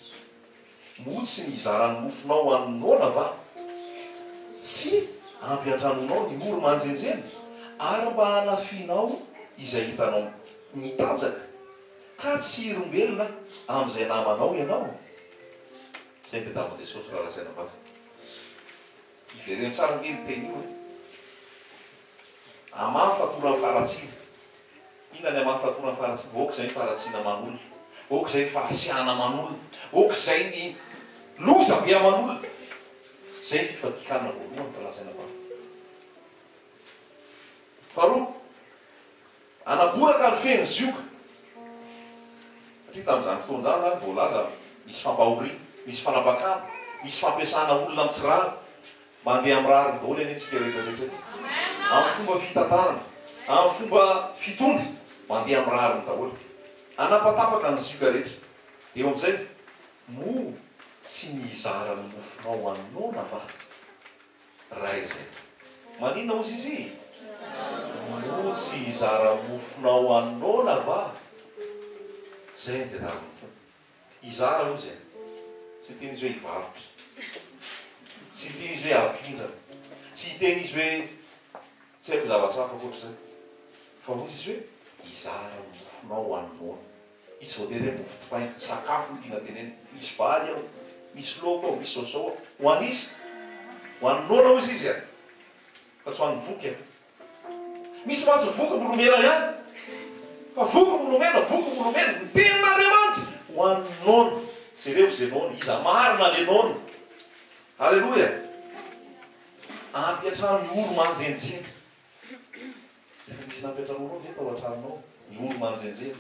Motsy ny izarany mofonao anonaona va sy ampiantranonao ny oro manjenjena ary mba hanafinao izay hitanao mitanjaka ka tsy irombelona amin'izay namanao ianao. Zay dia davin'i Jesosy raha lasaina vavy. Ivereny tsara ngely teny io hoe amafatorany faharatsiana. Inona ny amafatorany faharatsiana? Oak'izay ny faharatsiana aman'olona, oak'izay ny fahasiahana aman'olona, oak'izay ny loza be aman'olona. Zay ny fifatikana voalohany ka lasaina vavy. Faharoa, anaboraka ny feny zioka. Satria tamin'izany fotoan'izany zany voalaza misy fampahoriana, misy fanabakana, misy fampiasana olona mitsirary mandeha amin'ny rariny daholo eny antsika rehetrarehetra. Amin'ny fomba fitantarana, amin'ny fomba fitondra mandeha amin'ny rariny daholo. Anapatapaka ny zioka rehetra. Dia eo amin'izay mo tsy nizara ny mofonao anoana va? Ray izay. Maninona ozy izy? Mo tsy hizara mofonao anoana va? Zay dia davina. Hizara ozy e. Tsy teny izy hoe hivarotra. Tsy teny izy hoe ampinana. Tsy teny izy hoe tsy haiko zavatra hafa koatr'izay. Fa ozy izy hoe hizara mofonao anoana. Izy voatery hoe mofo dipaina, sakafo no tiana teneny. Misy vary ao, misy laoka ao, misy saosao ao. Ho an'izy, ho anoana ozy izy a. Fa tsy ho an'ny voky a. Misy mahazo voky molomena ihany. Fa voky molomena, voky molomena. Ny tenin'Andriamanitra ho anoana. Jereo zay noana, iza marina le noana. Halleloja. Ampiatrano ny oro manjenjena. Rehefa misy nampiatrano oro ve tao an-tranonao? ny olo manjenjely.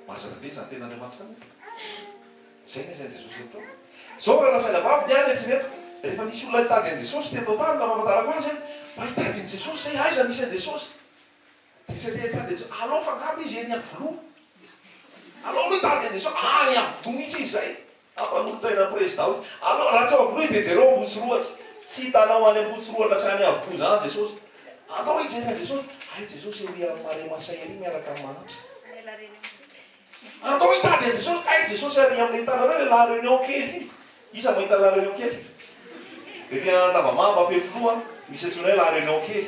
Mazana be zany tena Andriamanitra zany. Zay ne zay Jesosy atao. Zao raha lasaina vavy ny any eritrereto. Rehefa nisy olona hitady an Jesosy teto tany raha mahafantarako azy mba hitady an Jesosy zay aiza misy an Jesosy. Dia tsy hitady an Jesosy. Alao fangamba izy eny amin'ny voloa. Alao no hitady an Jesosy any amin'ny voloa mihitsy izy zay. Ampanolotsaina président izy. Alao raha tsy avoloa dia jereo ambosoroa. Tsy hitanao any ambosoroa lasany avokoa zany Jesosy. Atao hijery an Jesosy. Ay Jesosy ery amin'ny mare masay ery miaraka amin'ny mahandro. Atao hitady an Jesosy. Ay Jesosy ary amin'ny tanareo le la réunion kely. Iza mahita la réunion kely? Ery andavamamba am-pefoloa misy antsoina hoe la réunion kely.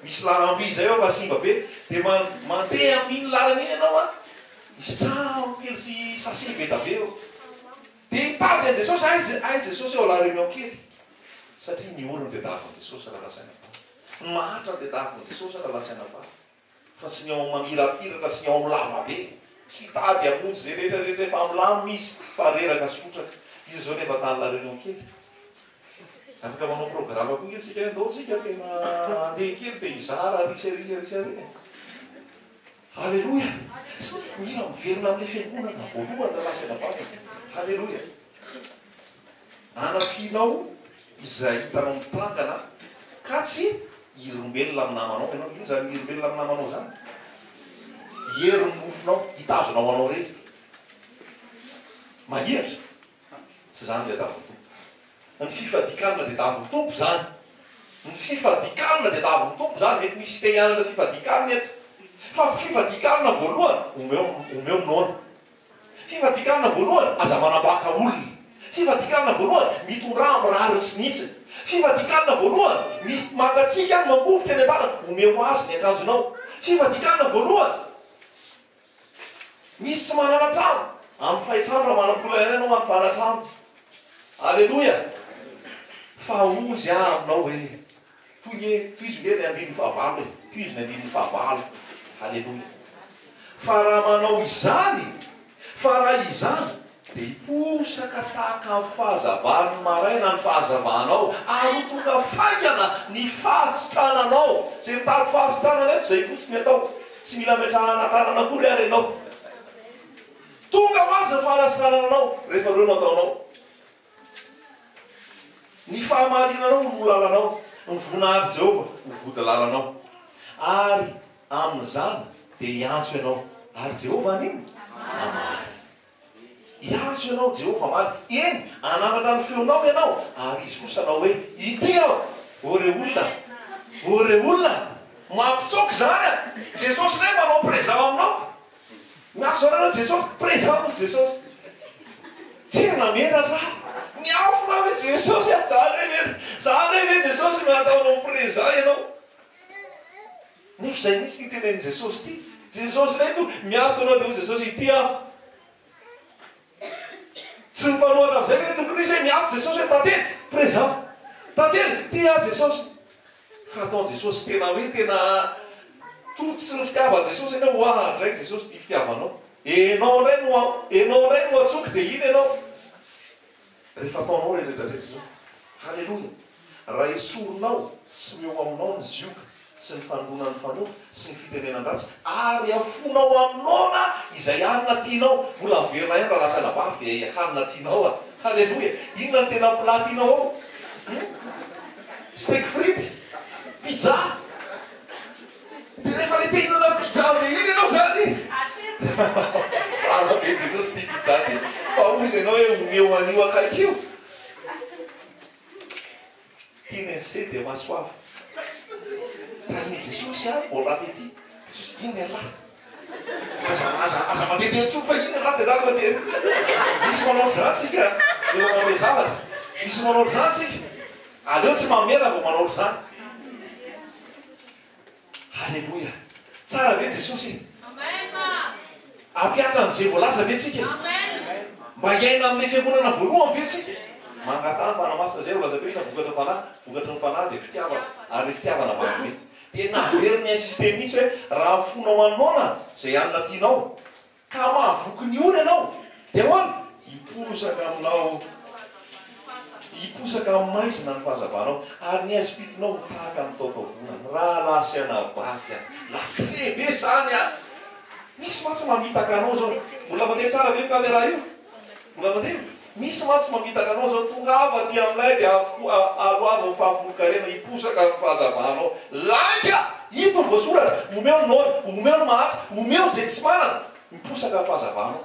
Misy laramby zay eo fa simba be. Dia mandeha amin'iny lalana iny ianao a. Misy trano kely sy sase be da be eo. Dia hitady an Jesosy. Ay Jesosy eo la réunion kely. Satria ny olona dia dafan'i Jesosy raha lasaina fa. Ny mahatra dia dafan'i Jesosy raha lasaina fa. Fa tsy ny ao mangirapiratra sy ny ao lava be. Tsy hitady amonjy zay rehetrarehetra efa milamy misy fa reraka sotraka. Izy zao nefa tany la réunion kely. Afaka manao programme koa isika andao tsika tena andeha kely dia izara risy. Halleluja. Mira miverina amin'ilay fiangonana voalohany raha lasaina vavaka. Halleluja. Anafinao izay hitanao mitangana ka tsy irombelona amin'ny namanao ianao. Ino zany irombelona amin'ny namanao zany? Herin'ny mofonao hitazonao anao rehetra. Mahiratra. Tsy zany le davy tompo. Ny fifadikanana dia davy tompo zany. Ny fifadikanana dia davy tompo zany. Mety misy te hianana fifadikanana eto. Fa fifadikanana voalohany omeo mnona. Fifadikanana voalohany aza manabaka olona. Fifadikanana voalohany mitondra amin'ny rariny sy nitsiny. Fifadikanana voalohany misy mangatsika any mangofotra any an-tanana omeo azy ny akanjonao. Fifadikanana voalohany misy tsy manana trano amin'ny fahitrano raha manam-pola ianao amin'ny fanatrano. Alleluja. Fa ozy aminao hoe toy izy le ny andininy fahavalo. Toy izy ny andininy fahavalo. Alleluja. Fa raha manao izany, fa raha izany dia hiposaka tahaka amin'ny fahazavany maraina ny fahazavahanao ary tonga faingana ny fahasitrananao. Zay mitady fahasitranana eto zay fotsiny atao. Tsy mila metrahana tanana akory ary ianao. Tonga ho azy ny fahasitrananao rehefa reo no ataonao. Ny fahamarinanao no lalanao. Ny voninahitra Jehova ho vody lalanao. Ary amin'izany dia hiantso ianao. Ary Jehova an'iny? Amary. Hiantso ianao Jehova amary. Eny, ananatra ny feonao ianao. Ary izy kosa anao hoe ity aho. Ore olona. Mampitsoky zany a. Jesosy ne manao présent aminao. Miaso anao Jesosy, présent misy Jesosy. Tena menatra. Miafo na hoe Jesosy a. Zany hoe Jesosy nataonao présent ianao. Nefa zay mihitsy ty tenen'i Jesosy ty. Jesosy reto miafo anao dia ho Jesosy ity aho. Tsy mifanohatra amin'izay hoe tokony izy hoe miafo Jesosy hoe tantely présent. Tantely ty aho Jesosy. Fa ataon Jesosy tena hoe tena tototry ny fitiavan'i Jesosy ianao ho ndraiky Jesosy ty fitiavanao. Enao ray no atsoky dia iny ianao. Rehefa ataonao rehetra Jesosy. Halleluja. Raha esorinao sy meo aminao ny zioka sy ny fanonona ny fanoka sy ny fitenenan-dratsy ary afonao aminona izay hanina tianao. Mbola verina ihany raha lasana vavy dia hanina tianao a. Halleluja. Inona ny tena plat tianao ao? Steak frity, pizza. Dia rehefa le te hinana pizza be iny ianao zany. Tsara be Jesosy ty pizza ty. Fa ozy ianao hoe omeo an'io akaiky io. Tinense dia masoavy. Tahiny Jesosy a, bon appétit. Iny ialahy. Aza mandeha tsoa fa iny ialahy dia zany mandeha. Misy manao zany tsika eo amin'ny zavatra. Misy manao zany tsika. Aleo tsy mamela vao manao zany. Halleluja. Tsara ve Jesosy? Ampiatra amin'izay voalaza ve tsika? Mba hiaina amin'ilay fiangonana voalohany ve tsika? Mangatany fanamasina zay olaza be na vokatry ny fanahy dia fitiavana. Ary fitiavana manome. Dia naveriny insiste mihitsy hoe raha fonao anona zay hanina tianao ka mahavoky ny ora ianao dia hoany hiposaka aminao hiposaka maizina ny fahazavanao ary ny azopitinao tahaka ny taotavonana raha lasiana bafy a laklehibe zany a misy matsy mamitaka anao zao mbola mandeha tsara ve kamera io mbola mandeha misy matsy mamitaka anao zao tonga avaty amin'ilay dia aloava fahafolokarena hiposaka ny fahazavanao langa hito ny voasoratra omeo nao omeo ny mahatsy omeo zay tsy manana miposaka ny fahazavanao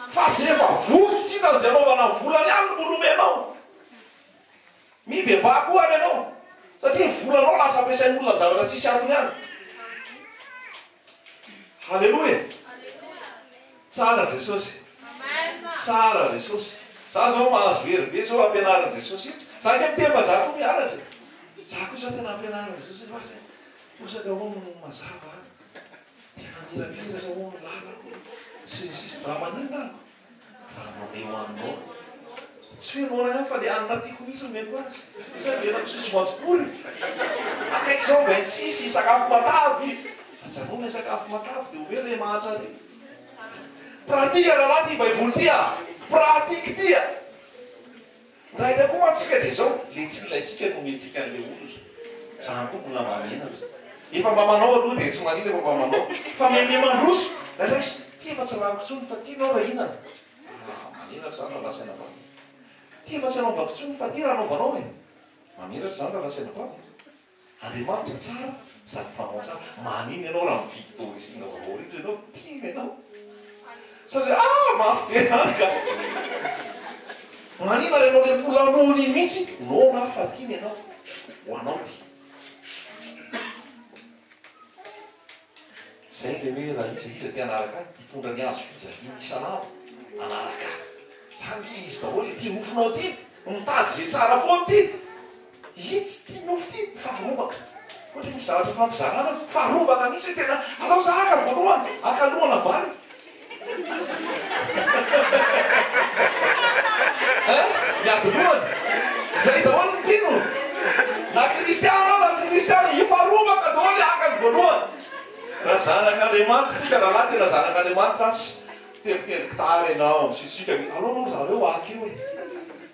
fa tsy rehefa voky tsika zay anaovana volany any molomenao mibeba koa any anao satria volanao lasa ampiasain'olona zavatra tsisy antony any halleloia tsara jesosy tsara jesosy za zao mahazo herybe zao ampianaran' jesosy za ke mitefa za koa mianatra za koa zao tena ampianaran' jesosy posaka ho mazava tena mirapira zao ho lala sisy raha maninona raha mameo aminao tsy hoe nona fa le anina tiako misy meko azy isa lena misosy voanjobory akaiky zao 26 sakafo matavy ajanona sakafo matavy de hoe le mahatra re pratika raha ty baiboly ty a pratika ty a ndraindray koa atsika de zao le tsy ilaitsika nometsika an'le olo zany tompona mamenatra efa mba manao aloha de tsy manina efa mba manao fa meme mandroso lalas ty efa tsy rahampitsony fa tianao raha inana maminatra zany raha lasaina bavy ty efa tsy anaovapitsony fa ty raha anaovanao e maminatra zany raha lasaina bavy andriamanitra tsara sady mpanao tsara maniny ianao raha mividy torisina vavorito ianao tia ianao satria mafy be zany ka manina renao le molanony mihitsy no na fa tiny ianao ho anao ty zay le hoe raha iza ty anaraka hitondra ny azo fizaviny isan'andro anaraka zany ty izy daholo ty nofonao ty mitady zay tsara foany ty hitsy ty nofo ty faharombaka ohatra misy zavatra fampizarana faharombaka misy hoe tena alao za aka voalohany akalohana valy miadolohany zay daholo ny pino na kristiana na tsy kristiana ifaharombaka daholo aka ny voalohany raha zanak'andriamanitra tsika raha lahy tena zanak'andriamanitra asy teritelikitara ianao misisika alao aloha zareo aky io e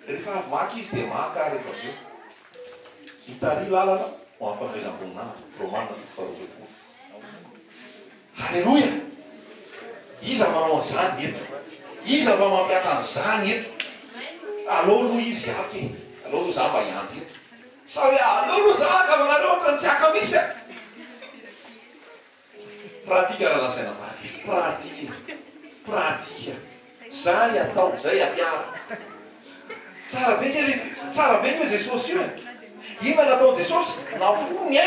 rehefa avy maky izy de maka rehefa aveo hitary lalana ho amin'ny famezam-boninahitra romana faharoapolo halleloia iza manao an'izany eto iza mba mampiaka an'izany eto alao aloha izy aky alao aloha za mba hiandry eto sa hoe alao aloha za aka manareo ohatra ny tsy aka misy a pratika raha lasaina vavy pratika zay atao zay ampiara tsara be kely tsara be ny hoe jesosy io e ina natao jesosy na fo ny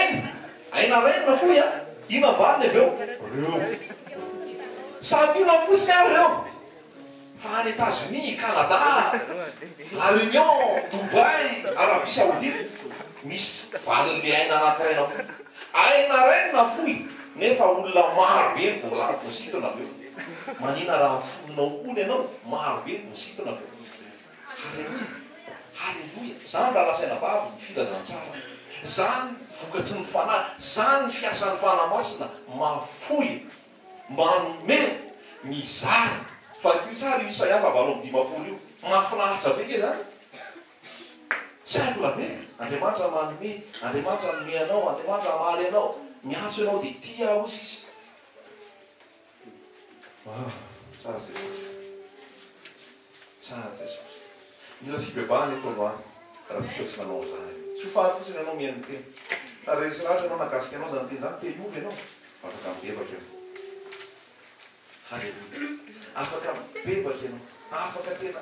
aina reny na foy a ina valiny aveo reo samy io na fosiny ary reo fa any États-Unis Canada La Réunion Dubai Arabie Saoudite misy valin'le aina anakiray na fo aina reny na foy nefa olona maro be ny voalany voasitona aveo manina raha fononao koa ny ianao maro be ny voasitona aveo halleloia halleloia zany raha lasaina vavy ny filazantsara zany vokatry ny fanahy zany ny fiasan'ny fanamasina mafoy manome mizara fa tio tsara io Isaia valo amby 50 io mahafinaritra be ke zany simple be andriamanitra manome andriamanitra nome anao andriamanitra amaly anao miantso ianao de tia aho izy izy tsara jesosy tsara jesosy mila fibebahany eto androany raha toka tsy manao zany tsy ho faly fotsiny anao mihainy teny fa resy lahatra anao nakasika anao zany teny zany te iovy ianao afaka mibebaka ianao halleloia afaka mibebaka ianao afaka tena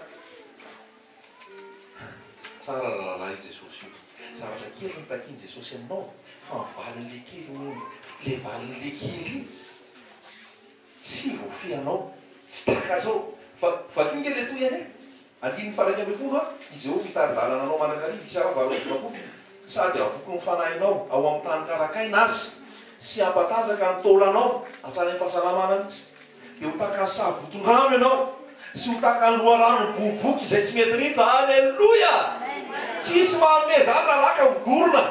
tsara rahalahy jesosy io zavatra kely nitakiany jesosy aminao fa mivalin'le kely le valin'le kely tsy voafianao tsy taka zao fa kinge le toy any andiny faraika ambe folo a izy eo mitaridalana anao manakariva isara varoapolo sady avoko ny fanahinao ao amin'ny tany karakaina azy sy ampatanjaka ny tôlanao atrany ny fahasalamana mihitsy de ho taka ny savoton-drano ianao sy ho taka ny loharano boboky izay tsy mety rito alleloia tsisy manome zany lalaka migorona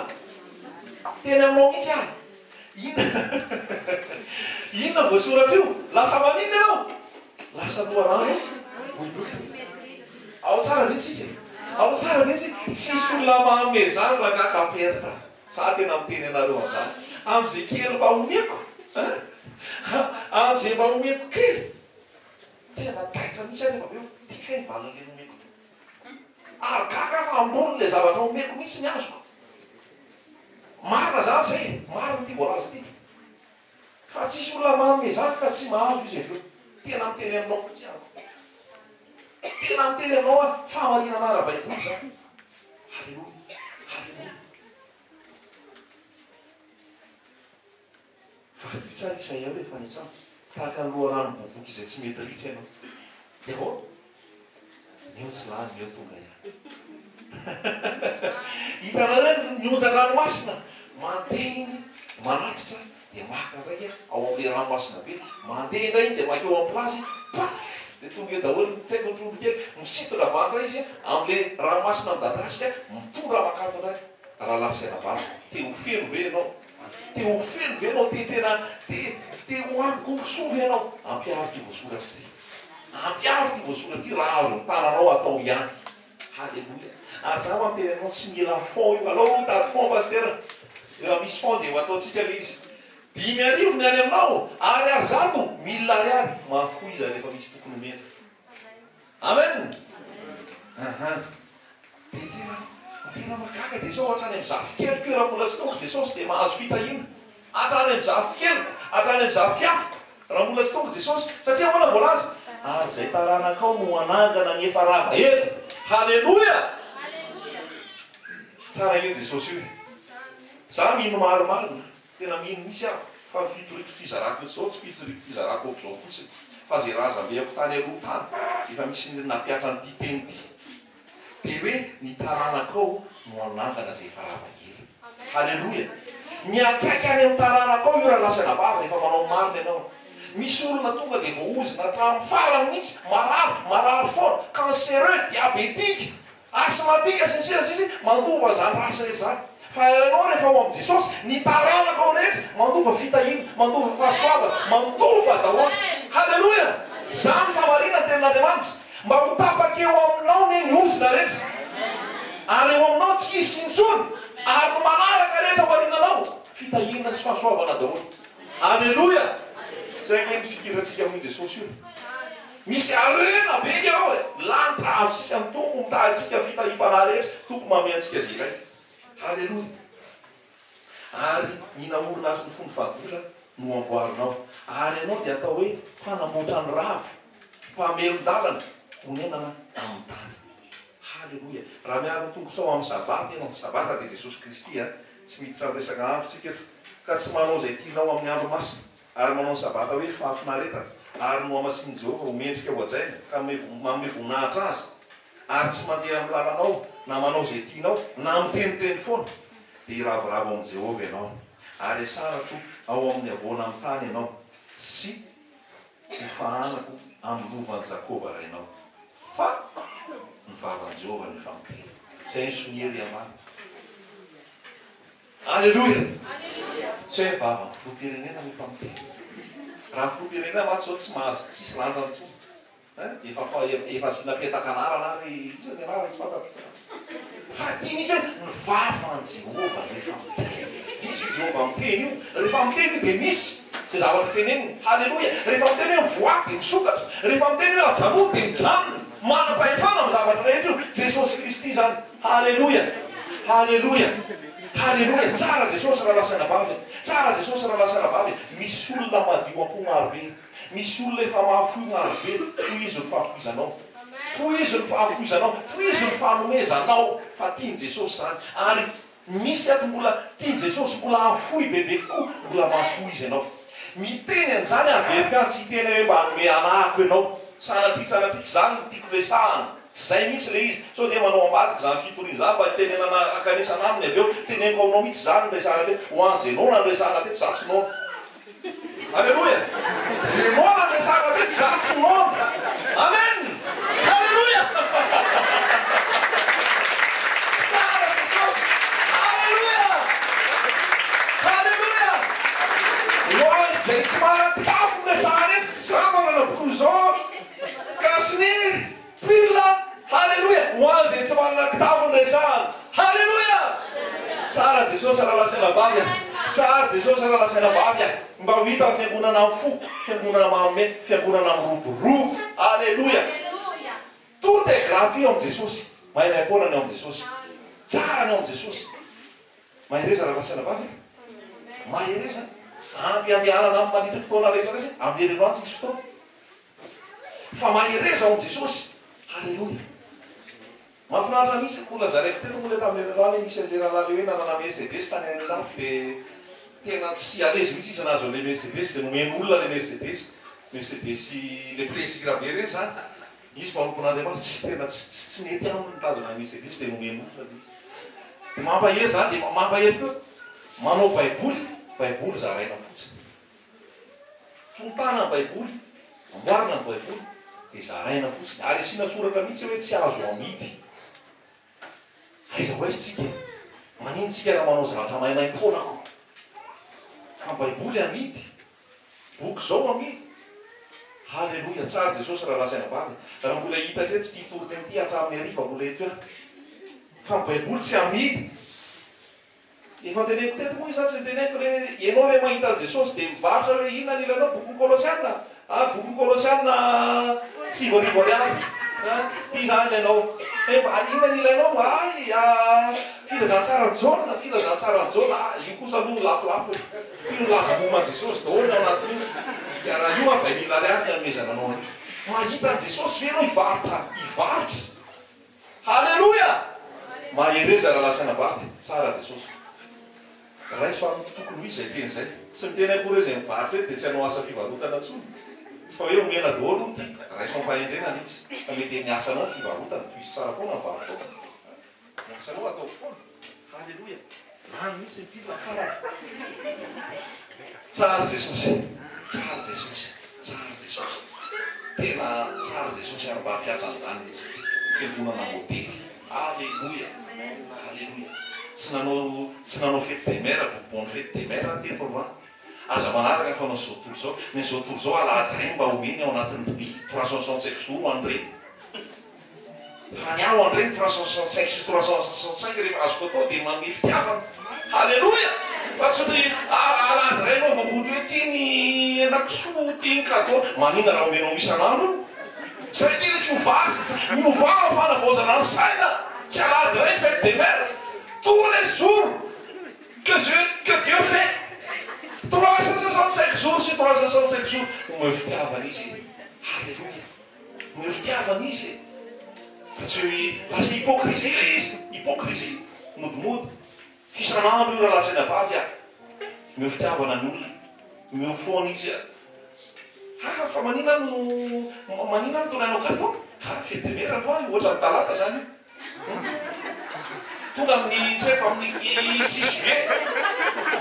teny aminao mihitsy ah inona voasoratra io lasa manina ianao lasa loharano boboky ao tsara vetsika ao tsara mihitsy tsisy olona mahame zany langakaperta za tena miteny anareo an'izany am'izay kely mba omeko am'izay mba omeko kely tena taitra misy any efa beo tika ivalon'le omeko ary kaka fa ambony le zavatra omeko mihitsy ny azoko marina zany zay marina ty voalazy ty fa tsisy olona mahame zany ka tsy mahazo izy aveo tena miteny aminao tsy ako tena miteny aminao a famarina anara-baiboly zany halleloia halleloia fa tsara isaia hoe fanitsano tahaka ny loha rano boboky izay tsy mety ritra ianao de ho meo tsy lany meo tonga ia hitanareo mionjan-dranomasina mandeha iny manatitra de maka ndraiky ao am'le ranomasina be mandeha indray iny de makeo amin'ny plazy paf de tonga eo daholo tsaiko nytrombo kely misitona vandra izy am'le ranomasina midadasika mitondra makato ndray raha lasaina vary te ho feno ve ianao te ho feno ve anao te tena te ho amikomiso ve ianao ampiaro ty voasoratra ty ampiaro ty voasoratra ty raha azo ny tananao atao ihany halleloia ary za mamteny anao tsy mila fond io alao tady fond pastera efa misy fond de ho ataotsika le izy 5,000 ny any aminao ary zato 1,000 ariary mafoy izy rehefa misy tokony omena amen de tena makaka de sao hatrany am'zafy kely keo raha mbola tsy taoko jesosy de mahazo fitahina hatrany am'zafy kely hatrany am'zafy afika raha mbola tsy taoko jesosy satria mana voalazy ary zay taranakao no anangana ny efa rava ela halleloia tsara eny jesosy io za mino maromarina tena mino misy aho fa fitoriko fizarako zao tsy fitoriko fizarako oako zao fotsiny fa zay raha zambeako tany aloha tany efa misy napiatra nyty teny ty de hoe ny taranakao no anangana zay efa rava ela halleloia miatsaiky any amin'ny taranakao io raha lasana bava rehefa manao marina ianao misy olona tonga de voaozina hatramy farany mihitsy marary foana cancereux diabétique asthmatique sensirazy izy mandova zany rasa rehetra zany fa ianao rehefa ao am' jesosy ny taranaka ao rehetra mandova fitahina mandova fahasoavana mandova daholo halleloia zany famarina tenin'andriamanitra mba ho tapaky eo aminao ny ozina rehetra ary eo aminao tsy hisy intsony ary no manaraka rehetra marinanao fitahina sy fahasoavana daholo halleloia zay gneny fikiratsika amin'i jesosy io misy arena be ao lanitra avosika ny tompo mitahatsika fitahim-pana rehetra tompo mameantsika zay ilay halleloia ary ninaorona azy ny fomba fahagola no amboarinao ary ianao de atao hoe mpanamboatra ny ravo mpamelon-dalana honenana amin'ny tany halleloia raha miaro ny tompo sao amin'ny sabata ianao sabata de jesosy kristy a tsy miditra amresaka andro tsika ka tsy manao zay tianao amin'ny andro masina ary manao ny sabata hoe fahafinaretana ary no amasiny jehovah homendrika hoajaina ka mame voninahitra azy ary tsy mandeha amin'ny lalanao na manao zay tianao na miteniteny foana de iravoravo amin'ny jehovah ianao ary saratro ao amin'ny avoana amin'ny tany ianao sy hofahanako amin'ny lovan'ny jakoba raha ianao fa ny vavan'i jehovah ny famiteny zay ny soniery amany alleloia tsy hoe vavany filoam-pirenena ny famiteny raha filoam-pirenena maty zao tsy mahazo tsisy lanjany tso efa sinapetaka anarana ary isany anarany tsy fantatro fa ty misy hoe ny vavan'i jehovah rehefa miteny misy jehovah miteny io rehefa miteny io de misy zay zavatra teneniny halleloia rehefa miteny hoe mivoaky de misokatra rehefa miteny hoe ajanony de mijanona manam-pahefana amin'ny zavatra rehetra io jesosy kristy zany halleloia halleloia halleloia tsara jesosy raha lasana vavy tsara jesosy raha lasana vavy misy olona madio am-po marobe misy olona efa mahafoy marobe toy izy ny fahafoizanao toy izy ny fahafoizanao toy izy ny fanomezanao fa tiany jesosy zany ary misy ato mbola tiany jesosy mbola hafoy bebe koa mbola mahafoy izy ianao miteny an'izany averika tsy hitena hoe mba hanome anahako ianao sanatry tsy zany tiako resahana tsy zay misy le izy so de manao ambadiky zany fitoriny zany mba tenenana akanesana aminy aveo teneniko aminao mihitsy zany resahana te ho an zenona ny resahana te za tsy nona alleloia zenona ny resahana te za tsy nona amen alleloia tsara jesosy alleloia alleloia loa zay tsy manatafo resahana ety za manana blouson kasiniry pila halleloia ho azy tsy manana kitavony resahany. Halleloia! Tsara Jesosy raha lasaina bavy ahy. Tsara Jesosy raha lasaina bavy ahy. Mba ho hita fiangonana amin'ny fo, fiangonana mamy, fiangonana amin'ny roborobo. Halleloia! Tout est gratuit am Jesosy. Mahay maimponany am Jesosy. Tsara ny am Jesosy. Mahereza raha lasaina bavy ahy. Mahereza. Ampy andehanana amin'ny manitra fotoana rehetra resy amin'ny herinandro tsisy fotoana. Fa mahereza am Jesosy. Halleloia! Mahafinaritra misy kola zareko teto moa le tamin'ny leralahy misy le rahalahy hoe nanana Mercedes tany any lafo dia tena tsy alezy mihitsy izy anazy le Mercedes dia nomeny olona le Mercedes le plesira be reny zany. Izy mpanompon'Andriamanitra tena tsy nety aminy nitazona Mercedes dia nomeny olona dia mampahery zany dia mampahery koa manao baiboly zaraina fotsiny. Fontana ny baiboly, amboarina ny baiboly dia zaraina fotsiny. Ary asiana soratra mihitsy hoe tsy azo amidy. Aiza ho aizy tsika manino tsika raha manao zavatra maimaimpona ka baiboly amidy, boky zao amidy. Halleloia! Tsara Jesosy raha lasaina bavy. Raha mbola hita treto ty toroteny ty hatramin'ny hariva mbola eto eo. Fa baiboly tsy amidy. Efa teneko teto moa izy tsy teneko le ianao hoe mahita Jesosy dia mivarotra hoe inona ny ilanao boky Kolosiana. Boky Kolosiana 7,000 ariary. Ty zany ianao. Efa inona ny ilainao? Filazantsara jaune, filazantsara jaune. Io kosa aloha lafolafo. Io laza momba Jesosy daholo ao anatin'io. Raha io 20,000 ariary anomezana anao. Mahita ny Jesosy ve anao hivarotra. Halleloia! Mahereza raha lasaina bavy. Tsara Jesosy. Raha izy fa tokony izy izay teny izay. Tsy miteny akory izay mivarotra dia tsy hanao asa fivarotana tsony. Fa hoe omena daholo ty raha izy fampahendrenana izy. Fa mety ny asanao fivarotana. Toisy tsara foana ny varotra. Ny asanao atao foana. Halleloia! Rano mihitsy mipila falahy. Tsara Jesosy. Tsara Jesosy. Tsara Jesosy. Tena tsara Jesosy ary mba hampiatra an'izany mihitsy. Fiangonana modely. Halleloia! Halleloia! Tsy nanao fety des mères, bonne fête des mères teto androany. Aza manaraka fa nanao zao tontolo zao. Ny zao tontolo zao alahady reny mba homeny ao anatin'ny 365 jours ho an'ireny. Fa ny ao an'ireny 365 rehefa azoko atao dia manome fitiavana. Halleloia! Fa tsy hoe alahady reny ao vaboty hoe tiany anakisoa, tiany cadeau. Manina raha homenao isan'andro. Zay tena tsy hovava fanavaozana ny saina. Tsy alahady reny fête des mères. Tous les jours que Dieu fait. 365 jours sur 365 jours. Omeo fitiavana izy. Halleluia. Omeo fitiavana izy. Fa tsy hoe lasa hypocrisie le izy. Hypocrisie. Modimody. Fisan'andro io raha lasaina bavy ahy. Omeo fitiavana ny olona. Omeo foana izy. Fa manina no tonainao gâteau. Fête des mères androany. Ohatra ny talata zany. Tonga amin'ny tsy haiko amin'ny 6 juillet.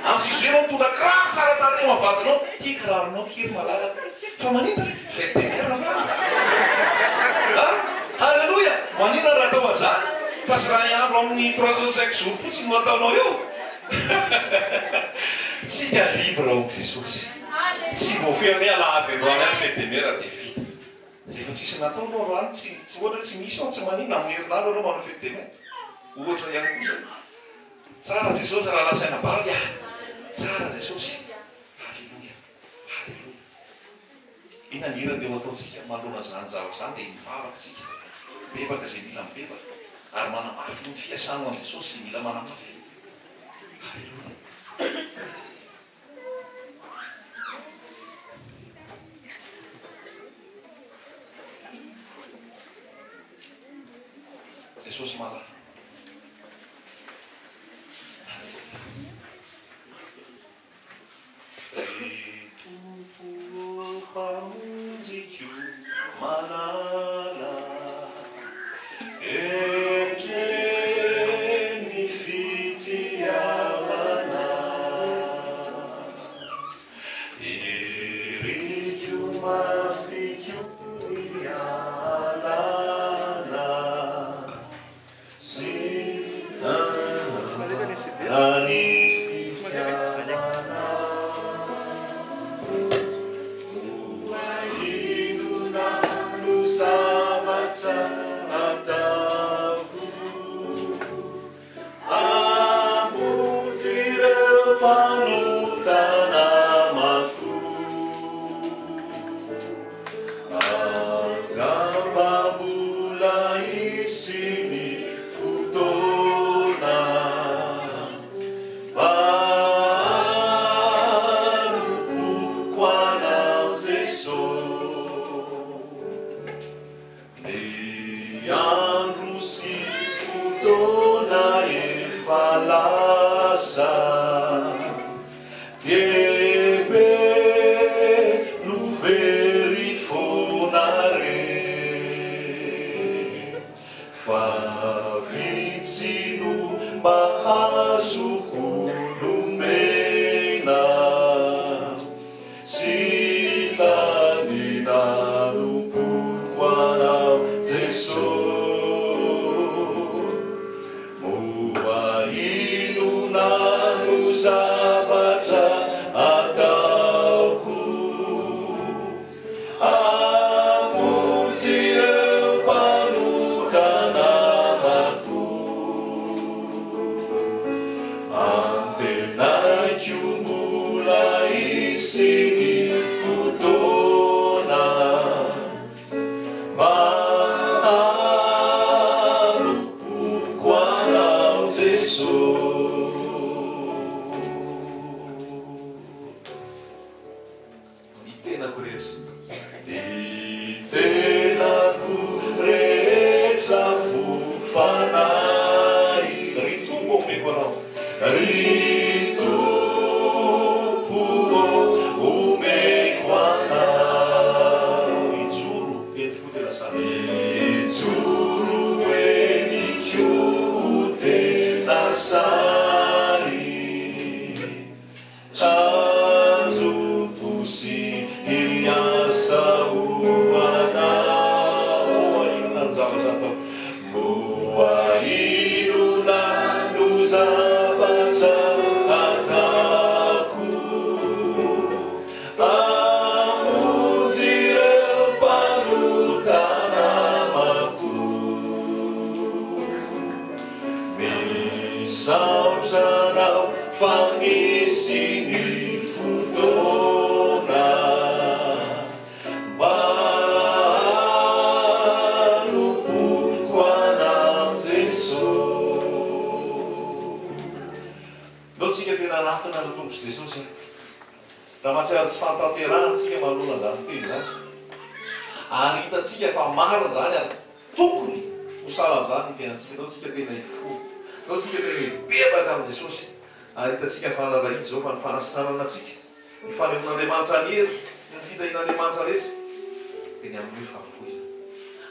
Amin'ny 6 juillet anao tonga kiraro tsara tarehy mavatanao. Ty kiraronao kiry malalaka. Fa manina fête des mères androany. Halleloia! Manina raha atao an'izany. Fa tsy raha hiandro amin'ny 365 jours fotsiny no ataonao eo. Tsika libre ao Jesosy. Tsy voafehy alahady androany any fête des mères dia vita. Rehefa tsisy nataonao androany tsy ohatra tsy misy ao tsy manina amin'ny herinandro anao manao fête des mères. Ohatra ihany koa zao. Tsara Jesosy raha lasaina bavy ahy. Tsara Jesosy. Halleluia. Halleluia. Inona ny hirany dia ho ataontsika manoloana zany zavatra zany dia mivavaka tsika. Bebaka izay mila mibebaka. Ary manamafy ny fiasanao an' Jesosy sy mila manamafy. Halleluia. Jesosy malaza.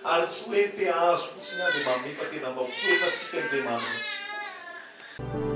Ary tsy hoe te azo fotsiny a dia mamefa tena mba ho efa tsika ny Andriamanitra.